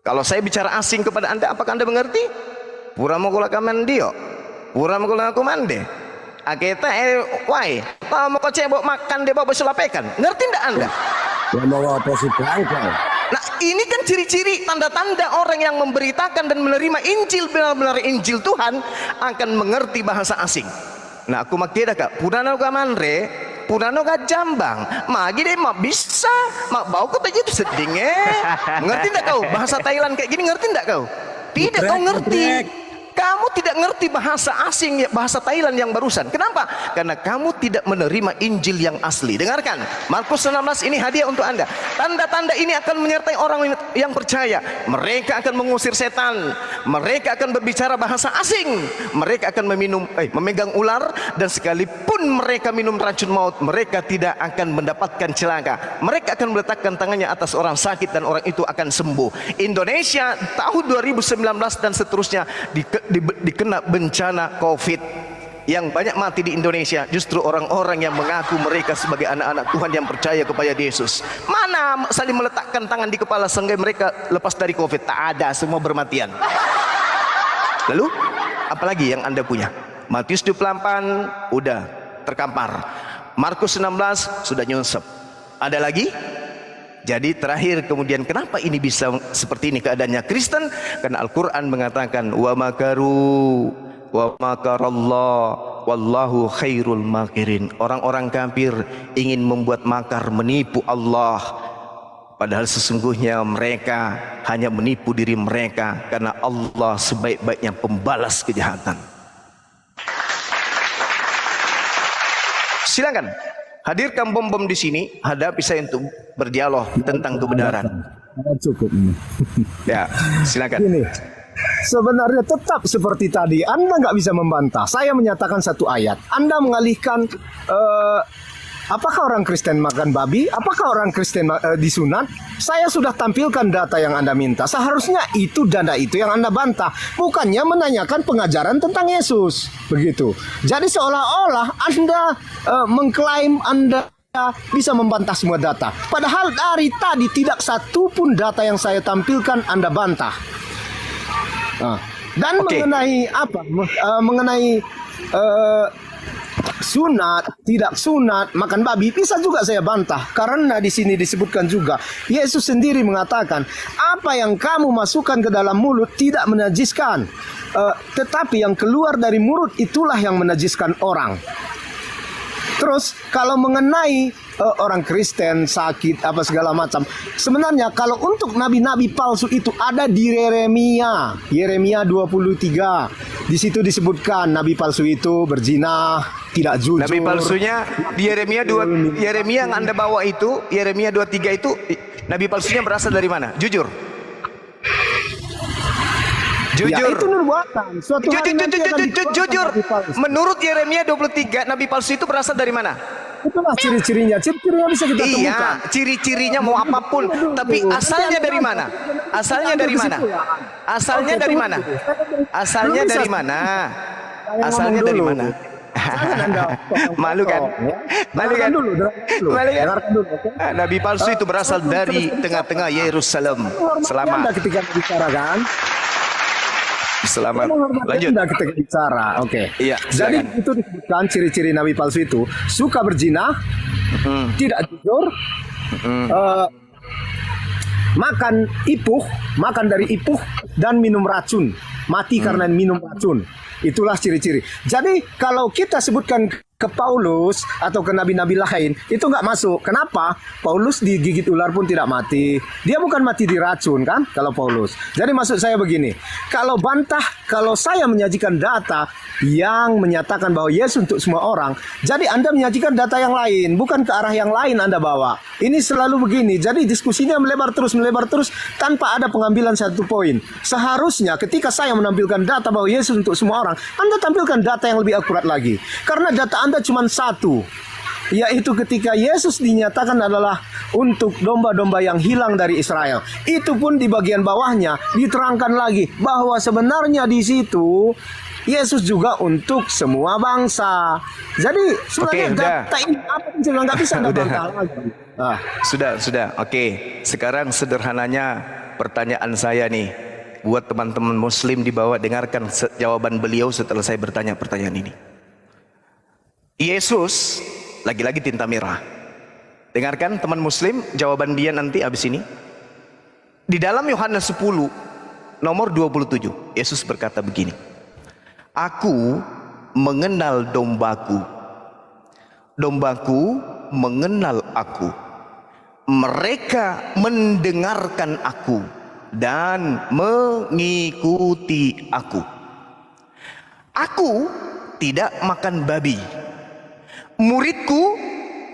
Kalau saya bicara asing kepada Anda, apakah Anda mengerti? Pura mokola kamandio, pura mokola kumande. Aketa wai, tahu mau cebok makan deh bawa selapekan. Ngerti enggak Anda? Nah, ini kan ciri-ciri tanda-tanda orang yang memberitakan dan menerima Injil, benar-benar Injil Tuhan, akan mengerti bahasa asing. Nah, aku makida kak, purano ka manre, purano ka jambang, magi deh mak bisa, mak bau kau tadi itu seding ngerti enggak kau? Bahasa Thailand kayak gini ngerti enggak kau? Tidak kau ngerti. Kamu tidak ngerti bahasa asing, bahasa Thailand yang barusan. Kenapa? Karena kamu tidak menerima Injil yang asli. Dengarkan, Markus 16 ini hadiah untuk Anda. Tanda-tanda ini akan menyertai orang yang percaya. Mereka akan mengusir setan, mereka akan berbicara bahasa asing, mereka akan memegang ular, dan sekalipun mereka minum racun maut, mereka tidak akan mendapatkan celaka. Mereka akan meletakkan tangannya atas orang sakit dan orang itu akan sembuh. Indonesia tahun 2019 dan seterusnya dikena bencana COVID. Yang banyak mati di Indonesia justru orang-orang yang mengaku mereka sebagai anak-anak Tuhan yang percaya kepada Yesus. Mana saling meletakkan tangan di kepala sehingga mereka lepas dari COVID? Tak ada, semua bermatian. Lalu apalagi yang Anda punya? Matius 28 udah terkampar, Markus 16 sudah nyunsep. Ada lagi? Jadi terakhir kemudian kenapa ini bisa seperti ini keadaannya Kristen? Karena Al-Quran mengatakan wa makaru wa makarallah wallahu khairul makirin. Orang-orang kafir ingin membuat makar, menipu Allah, padahal sesungguhnya mereka hanya menipu diri mereka, karena Allah sebaik-baiknya pembalas kejahatan. Silakan hadirkan bom-bom di sini, hadapi saya untuk berdialog tentang kebenaran. Cukup ini. Ya, silakan. Gini, sebenarnya tetap seperti tadi, Anda nggak bisa membantah. Saya menyatakan satu ayat, Anda mengalihkan apakah orang Kristen makan babi? Apakah orang Kristen disunat? Saya sudah tampilkan data yang Anda minta. Seharusnya itu data itu yang Anda bantah, bukannya menanyakan pengajaran tentang Yesus. Begitu. Jadi seolah-olah Anda mengklaim Anda bisa membantah semua data. Padahal dari tadi tidak satu pun data yang saya tampilkan Anda bantah. Dan mengenai apa? Mengenai sunat, tidak sunat, makan babi, bisa juga saya bantah. Karena di sini disebutkan juga, Yesus sendiri mengatakan, apa yang kamu masukkan ke dalam mulut tidak menajiskan, tetapi yang keluar dari mulut itulah yang menajiskan orang. Terus kalau mengenai orang Kristen sakit apa segala macam, sebenarnya kalau untuk nabi-nabi palsu itu ada di Yeremia 23. Di situ disebutkan nabi palsu itu berzina, tidak jujur. Nabi palsunya di Yeremia yang Anda bawa itu, Yeremia 23 itu, nabi palsunya berasal dari mana? Jujur. Jujur. Ya, itu nubuatan. Jujur. Menurut Yeremia 23, nabi palsu itu berasal dari mana? Itulah ciri-cirinya. Ciri-cirinya bisa kita temukan. Iya, ciri-cirinya mau apapun. Tapi asalnya dari mana? Asalnya dari mana? Asalnya dari mana? Asalnya dari mana? Asalnya dari mana? Malu kan? Malu kan? Malu kan? Nabi palsu itu berasal dari tengah-tengah Yerusalem. Selamat. Ketika bicara kan? Selamat. Lanjut. Kita bicara. Oke. Iya. Jadi itu disebutkan ciri-ciri nabi palsu itu suka berzina, tidak jujur, makan dari ipuh dan minum racun, mati karena minum racun. Itulah ciri-ciri. Jadi kalau kita sebutkan ke Paulus atau ke nabi-nabi lain, itu nggak masuk. Kenapa? Paulus digigit ular pun tidak mati. Dia bukan mati diracun kan kalau Paulus. Jadi maksud saya begini, kalau saya menyajikan data yang menyatakan bahwa Yesus untuk semua orang, jadi Anda menyajikan data yang lain, bukan ke arah yang lain Anda bawa. Ini selalu begini. Jadi diskusinya melebar terus tanpa ada pengambilan satu poin. Seharusnya ketika saya menampilkan data bahwa Yesus untuk semua orang, Anda tampilkan data yang lebih akurat lagi. Karena data Anda cuma satu, yaitu ketika Yesus dinyatakan adalah untuk domba-domba yang hilang dari Israel. Itu pun di bagian bawahnya diterangkan lagi bahwa sebenarnya di situ Yesus juga untuk semua bangsa. Jadi sebenarnya data ini apa pun nggak bisa dibantah lagi. Sudah. Oke. Sekarang sederhananya pertanyaan saya nih, buat teman-teman Muslim di bawah, dengarkan jawaban beliau setelah saya bertanya pertanyaan ini. Yesus lagi-lagi tinta merah. Dengarkan teman Muslim jawaban dia nanti habis ini. Di dalam Yohanes 10 nomor 27, Yesus berkata begini, Aku mengenal dombaku, dombaku mengenal aku, mereka mendengarkan aku dan mengikuti aku. Aku tidak makan babi. Muridku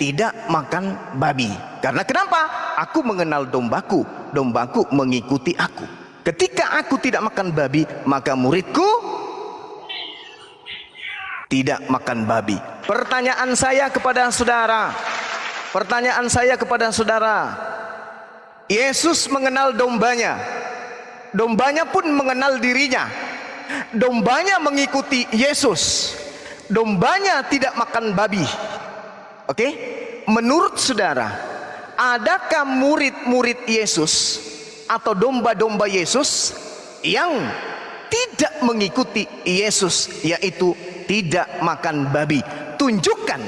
tidak makan babi. Karena kenapa? Aku mengenal dombaku. Dombaku mengikuti aku. Ketika aku tidak makan babi, maka muridku tidak makan babi. Pertanyaan saya kepada saudara. Pertanyaan saya kepada saudara. Yesus mengenal dombanya. Dombanya pun mengenal dirinya. Dombanya mengikuti Yesus. Dombanya tidak makan babi. Oke? Menurut saudara, adakah murid-murid Yesus atau domba-domba Yesus yang tidak mengikuti Yesus, yaitu tidak makan babi? Tunjukkan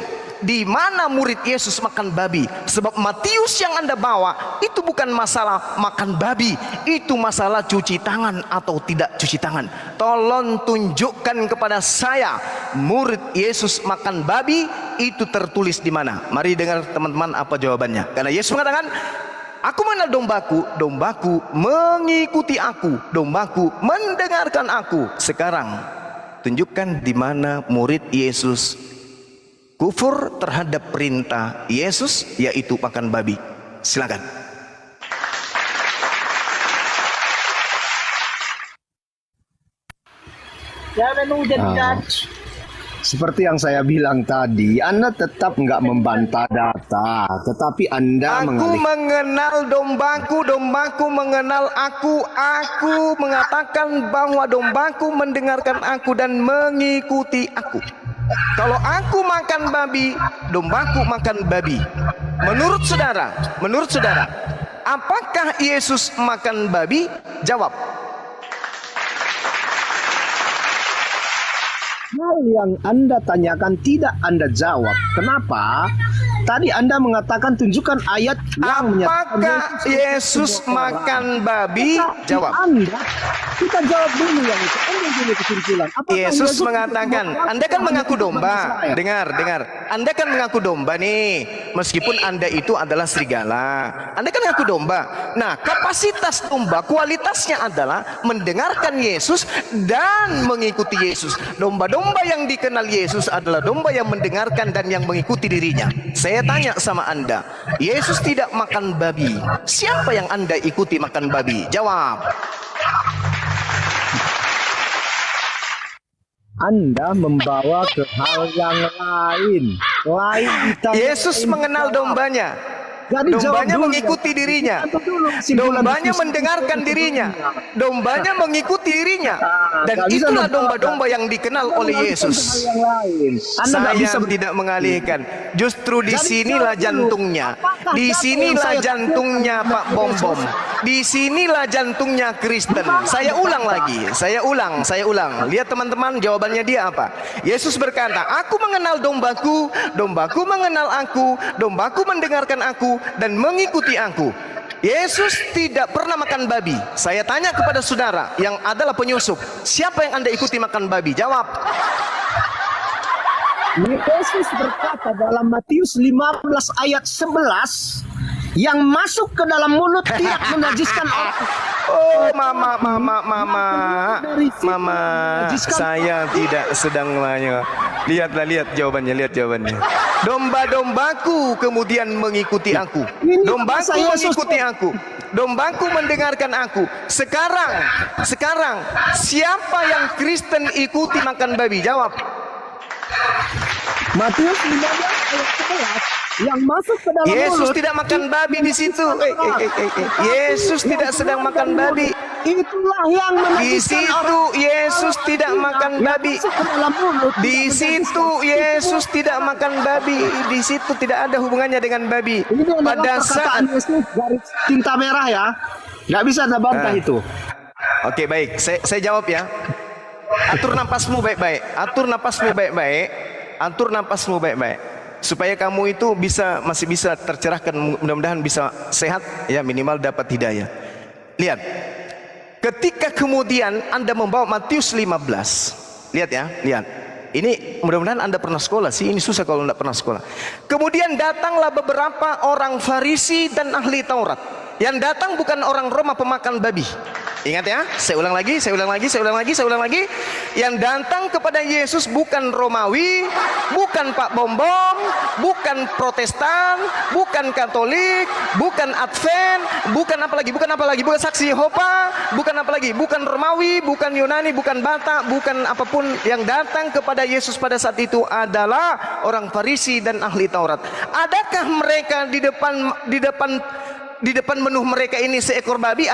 di mana murid Yesus makan babi. Sebab Matius yang Anda bawa itu bukan masalah makan babi, itu masalah cuci tangan atau tidak cuci tangan. Tolong tunjukkan kepada saya murid Yesus makan babi itu tertulis di mana. Mari dengar teman-teman apa jawabannya. Karena Yesus mengatakan, aku mengenal dombaku, dombaku mengikuti aku, dombaku mendengarkan aku. Sekarang tunjukkan di mana murid Yesus kufur terhadap perintah Yesus, yaitu makan babi. Silakan. Seperti yang saya bilang tadi, Anda tetap nggak membantah data, tetapi Anda Aku mengenal dombaku, dombaku mengenal aku. Aku mengatakan bahwa dombaku mendengarkan aku dan mengikuti aku. Kalau aku makan babi, dombaku makan babi. Menurut saudara, apakah Yesus makan babi? Jawab. Hal yang Anda tanyakan tidak Anda jawab. Kenapa? Tadi Anda mengatakan tunjukkan ayat yang menyatakan Apakah Yesus makan babi? Jawab. Anda, kita jawab dulu yang itu. Anda dulu kesimpulan. Apakah Yesus mengatakan, Anda kan mengaku domba. Dengar. Anda kan mengaku domba nih. Meskipun Anda itu adalah serigala. Anda kan mengaku domba. Nah, kapasitas domba, kualitasnya adalah mendengarkan Yesus dan mengikuti Yesus. Domba-domba yang dikenal Yesus adalah domba yang mendengarkan dan yang mengikuti dirinya. Saya tanya sama Anda, Yesus tidak makan babi. Siapa yang Anda ikuti makan babi? Jawab. Anda membawa ke hal yang lain. Yesus mengenal dombanya. Dombanya mengikuti dirinya. Dombanya mendengarkan dirinya. Dombanya mengikuti dirinya. Dan itulah domba-domba yang dikenal oleh Yesus. Saya tidak mengalihkan. Justru disinilah jantungnya. Disinilah jantungnya Pak Bom Bom. Disinilah jantungnya Kristen. Saya ulang lagi. Saya ulang. Lihat teman-teman, jawabannya dia apa? Yesus berkata, aku mengenal dombaku, dombaku mengenal aku, dombaku mendengarkan aku dan mengikuti aku. Yesus tidak pernah makan babi. Saya tanya kepada saudara yang adalah penyusup, siapa yang Anda ikuti makan babi? Jawab. Yesus berkata dalam Matius 15 ayat 11, yang masuk ke dalam mulut tidak menajiskan orang. Oh, mama, saya tidak sedang nanya. Lihat jawabannya. Domba-dombaku kemudian mengikuti aku. Dombaku mengikuti aku. Dombaku mendengarkan aku. Sekarang, siapa yang Kristen ikuti makan babi? Jawab. Matius 15 ayat 11, yang masuk ke dalam Yesus mulut tidak makan babi di situ. Yesus tidak sedang makan babi. Itulah yang Di situ Yesus tidak makan babi. Di situ Yesus tidak makan babi. Di situ tidak ada hubungannya dengan babi. Pada saat Yesus garis tinta merah ya, nggak bisa Anda bantah itu. Oke, baik, saya jawab ya. Atur napasmu baik-baik. Atur napasmu baik-baik. Supaya kamu itu masih bisa tercerahkan, mudah-mudahan bisa sehat ya, minimal dapat hidayah. Lihat. Ketika kemudian Anda membawa Matius 15. Lihat ya, lihat. Ini mudah-mudahan Anda pernah sekolah sih, ini susah kalau tidak pernah sekolah. Kemudian datanglah beberapa orang Farisi dan ahli Taurat. Yang datang bukan orang Roma pemakan babi. Ingat ya, saya ulang lagi. Yang datang kepada Yesus bukan Romawi, bukan Pak Bombom, bukan Protestan, bukan Katolik, bukan Advent, bukan Saksi Yehova, bukan Romawi, bukan Yunani, bukan Batak, bukan apapun. Yang datang kepada Yesus pada saat itu adalah orang Farisi dan ahli Taurat. Adakah mereka di depan menu mereka ini seekor babi?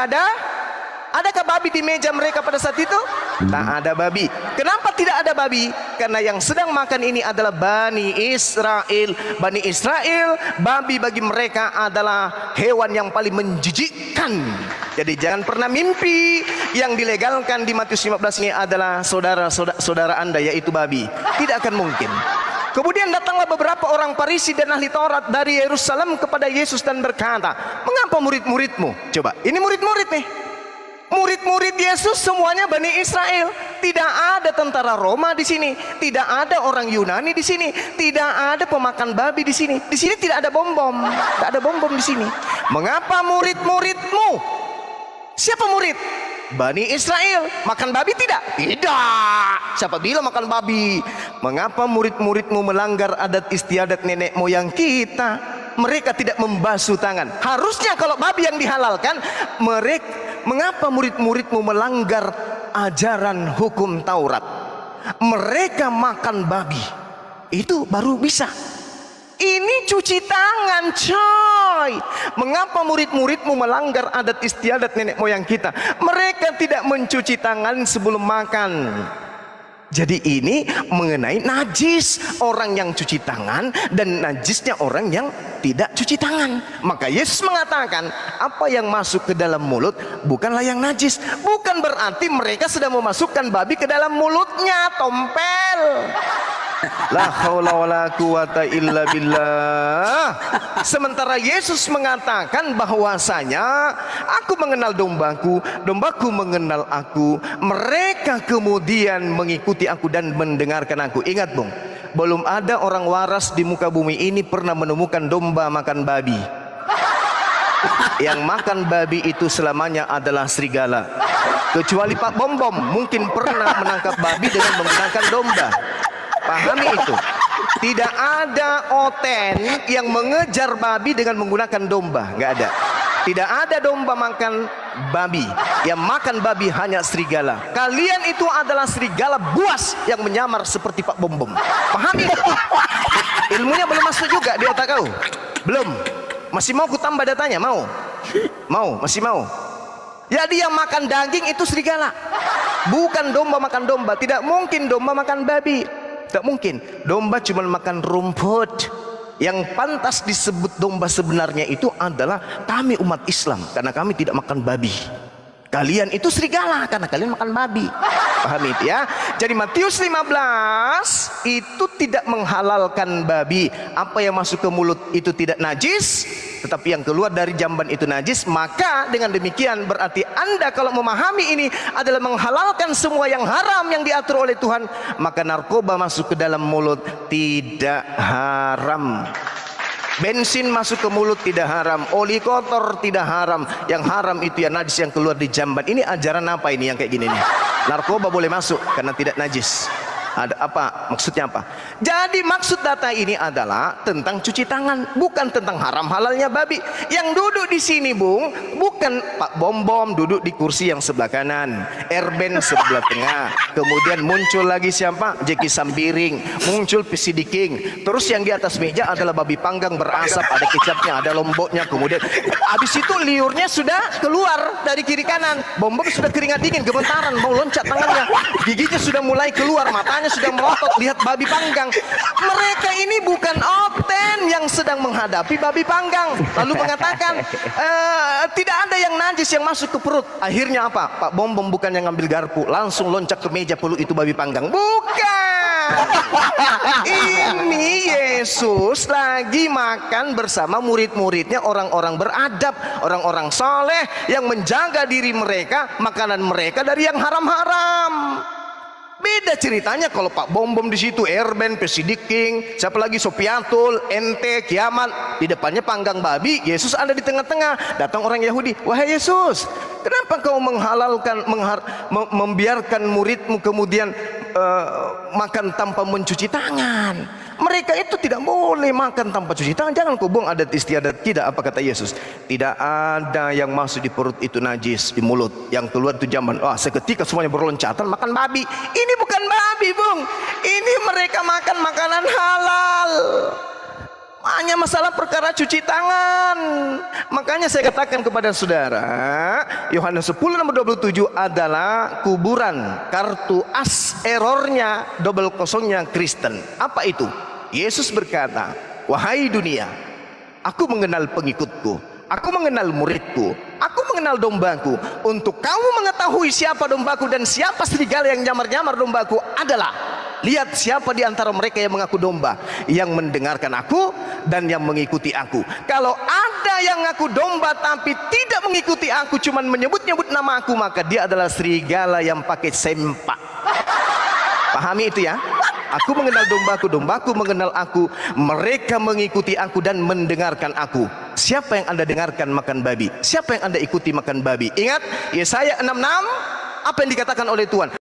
Adakah babi di meja mereka pada saat itu? Tak ada babi. Kenapa tidak ada babi? Karena yang sedang makan ini adalah Bani Israel. Bani Israel, babi bagi mereka adalah hewan yang paling menjijikkan. Jadi jangan pernah mimpi yang dilegalkan di Matius 15 ini adalah saudara Anda, yaitu babi. Tidak akan mungkin. Kemudian datanglah beberapa orang Farisi dan ahli Taurat dari Yerusalem kepada Yesus dan berkata, "Mengapa murid-muridmu?" Coba, ini murid-murid nih. Murid-murid Yesus semuanya Bani Israel. Tidak ada tentara Roma di sini, tidak ada orang Yunani di sini, tidak ada pemakan babi di sini. Di sini tidak ada bom-bom, tidak ada bom-bom di sini. Mengapa murid-muridmu? Siapa murid? Bani Israel. Makan babi tidak? Tidak. Siapa bilang makan babi? Mengapa murid-muridmu melanggar adat istiadat nenek moyang kita? Mereka tidak membasuh tangan. Harusnya kalau babi yang dihalalkan, mengapa murid-muridmu melanggar ajaran hukum Taurat? Mereka makan babi. Itu baru bisa. Ini cuci tangan, coy. Mengapa murid-muridmu melanggar adat istiadat nenek moyang kita? Mereka tidak mencuci tangan sebelum makan. Jadi ini mengenai najis orang yang cuci tangan dan najisnya orang yang tidak cuci tangan. Maka Yesus mengatakan, apa yang masuk ke dalam mulut bukanlah yang najis. Bukan berarti mereka sedang memasukkan babi ke dalam mulutnya, tompel. La haula wala quwata illa billah. Sementara Yesus mengatakan bahwasanya aku mengenal dombaku, dombaku mengenal aku. Mereka kemudian mengikuti aku dan mendengarkan aku. Ingat Bung, belum ada orang waras di muka bumi ini pernah menemukan domba makan babi. Yang makan babi itu selamanya adalah serigala. Kecuali Pak Bombom mungkin pernah menangkap babi dengan menggunakan domba. Pahami itu. Tidak ada oten yang mengejar babi dengan menggunakan domba. Nggak ada. Tidak ada domba makan babi. Yang makan babi hanya serigala. Kalian itu adalah serigala buas yang menyamar seperti Pak Bombom. Pahami itu. Ilmunya belum masuk juga di otak kau. Belum. Masih mau ku tambah datanya? Mau? Mau? Masih mau? Jadi yang makan daging itu serigala. Bukan domba makan domba. Tidak mungkin domba makan babi. Tidak mungkin. Domba cuma makan rumput. Yang pantas disebut domba sebenarnya itu adalah kami umat Islam, karena kami tidak makan babi. Kalian itu serigala karena kalian makan babi. Pahami itu ya. Jadi Matius 15 itu tidak menghalalkan babi. Apa yang masuk ke mulut itu tidak najis, tetapi yang keluar dari jamban itu najis. Maka dengan demikian berarti Anda kalau memahami ini adalah menghalalkan semua yang haram yang diatur oleh Tuhan. Maka narkoba masuk ke dalam mulut tidak haram. Bensin masuk ke mulut tidak haram, oli kotor tidak haram. Yang haram itu ya najis yang keluar di jamban. Ini ajaran apa ini yang kayak gini nih? Narkoba boleh masuk karena tidak najis. Ada apa? Maksudnya apa? Jadi maksud data ini adalah tentang cuci tangan, bukan tentang haram halalnya babi. Yang duduk di sini Bung, bukan Pak Bombom duduk di kursi yang sebelah kanan, Erben sebelah tengah, kemudian muncul lagi siapa? Jeki Sambiring, muncul PCD King. Terus yang di atas meja adalah babi panggang berasap, ada kecapnya, ada lomboknya. Kemudian habis itu liurnya sudah keluar dari kiri kanan. Bombom sudah keringat dingin, gemetaran, mau loncat tangannya, giginya sudah mulai keluar, matanya sudah melotot, lihat babi panggang. Mereka ini bukan oten yang sedang menghadapi babi panggang. Lalu mengatakan tidak ada yang najis yang masuk ke perut. Akhirnya apa? Pak Bombom bukan yang ngambil garpu, langsung loncat ke meja peluk itu babi panggang. Bukan. Ini Yesus lagi makan bersama murid-muridnya, orang-orang beradab, orang-orang soleh yang menjaga diri mereka, makanan mereka dari yang haram-haram. Beda ceritanya kalau Pak Bom Bom di situ, Erben, Pesidik King, siapa lagi, Sopiatul, Ente, Kiamat, di depannya panggang babi, Yesus ada di tengah-tengah. Datang orang Yahudi, wahai Yesus, kenapa kau menghalalkan, membiarkan muridmu kemudian makan tanpa mencuci tangan? Mereka itu tidak boleh makan tanpa cuci tangan. Jangan kau buang adat istiadat. Tidak, apa kata Yesus? Tidak ada yang masuk di perut itu najis, di mulut. Yang keluar itu jamban. Wah, seketika semuanya berloncatan makan babi. Ini bukan babi, Bung. Ini mereka makan makanan halal. Hanya masalah perkara cuci tangan. Makanya saya katakan kepada saudara, Yohanes 10 nomor 27 adalah kuburan, kartu as errornya, double kosongnya Kristen. Apa itu? Yesus berkata, wahai dunia, aku mengenal pengikutku, aku mengenal muridku, aku mengenal dombaku. Untuk kamu mengetahui siapa dombaku dan siapa serigala yang nyamar-nyamar dombaku adalah, lihat siapa di antara mereka yang mengaku domba, yang mendengarkan aku dan yang mengikuti aku. Kalau ada yang ngaku domba tapi tidak mengikuti aku, cuman menyebut-nyebut nama aku, maka dia adalah serigala yang pakai sempak. Pahami itu ya? Aku mengenal dombaku, dombaku mengenal aku, mereka mengikuti aku dan mendengarkan aku. Siapa yang Anda dengarkan makan babi? Siapa yang Anda ikuti makan babi? Ingat Yesaya 66, apa yang dikatakan oleh Tuhan?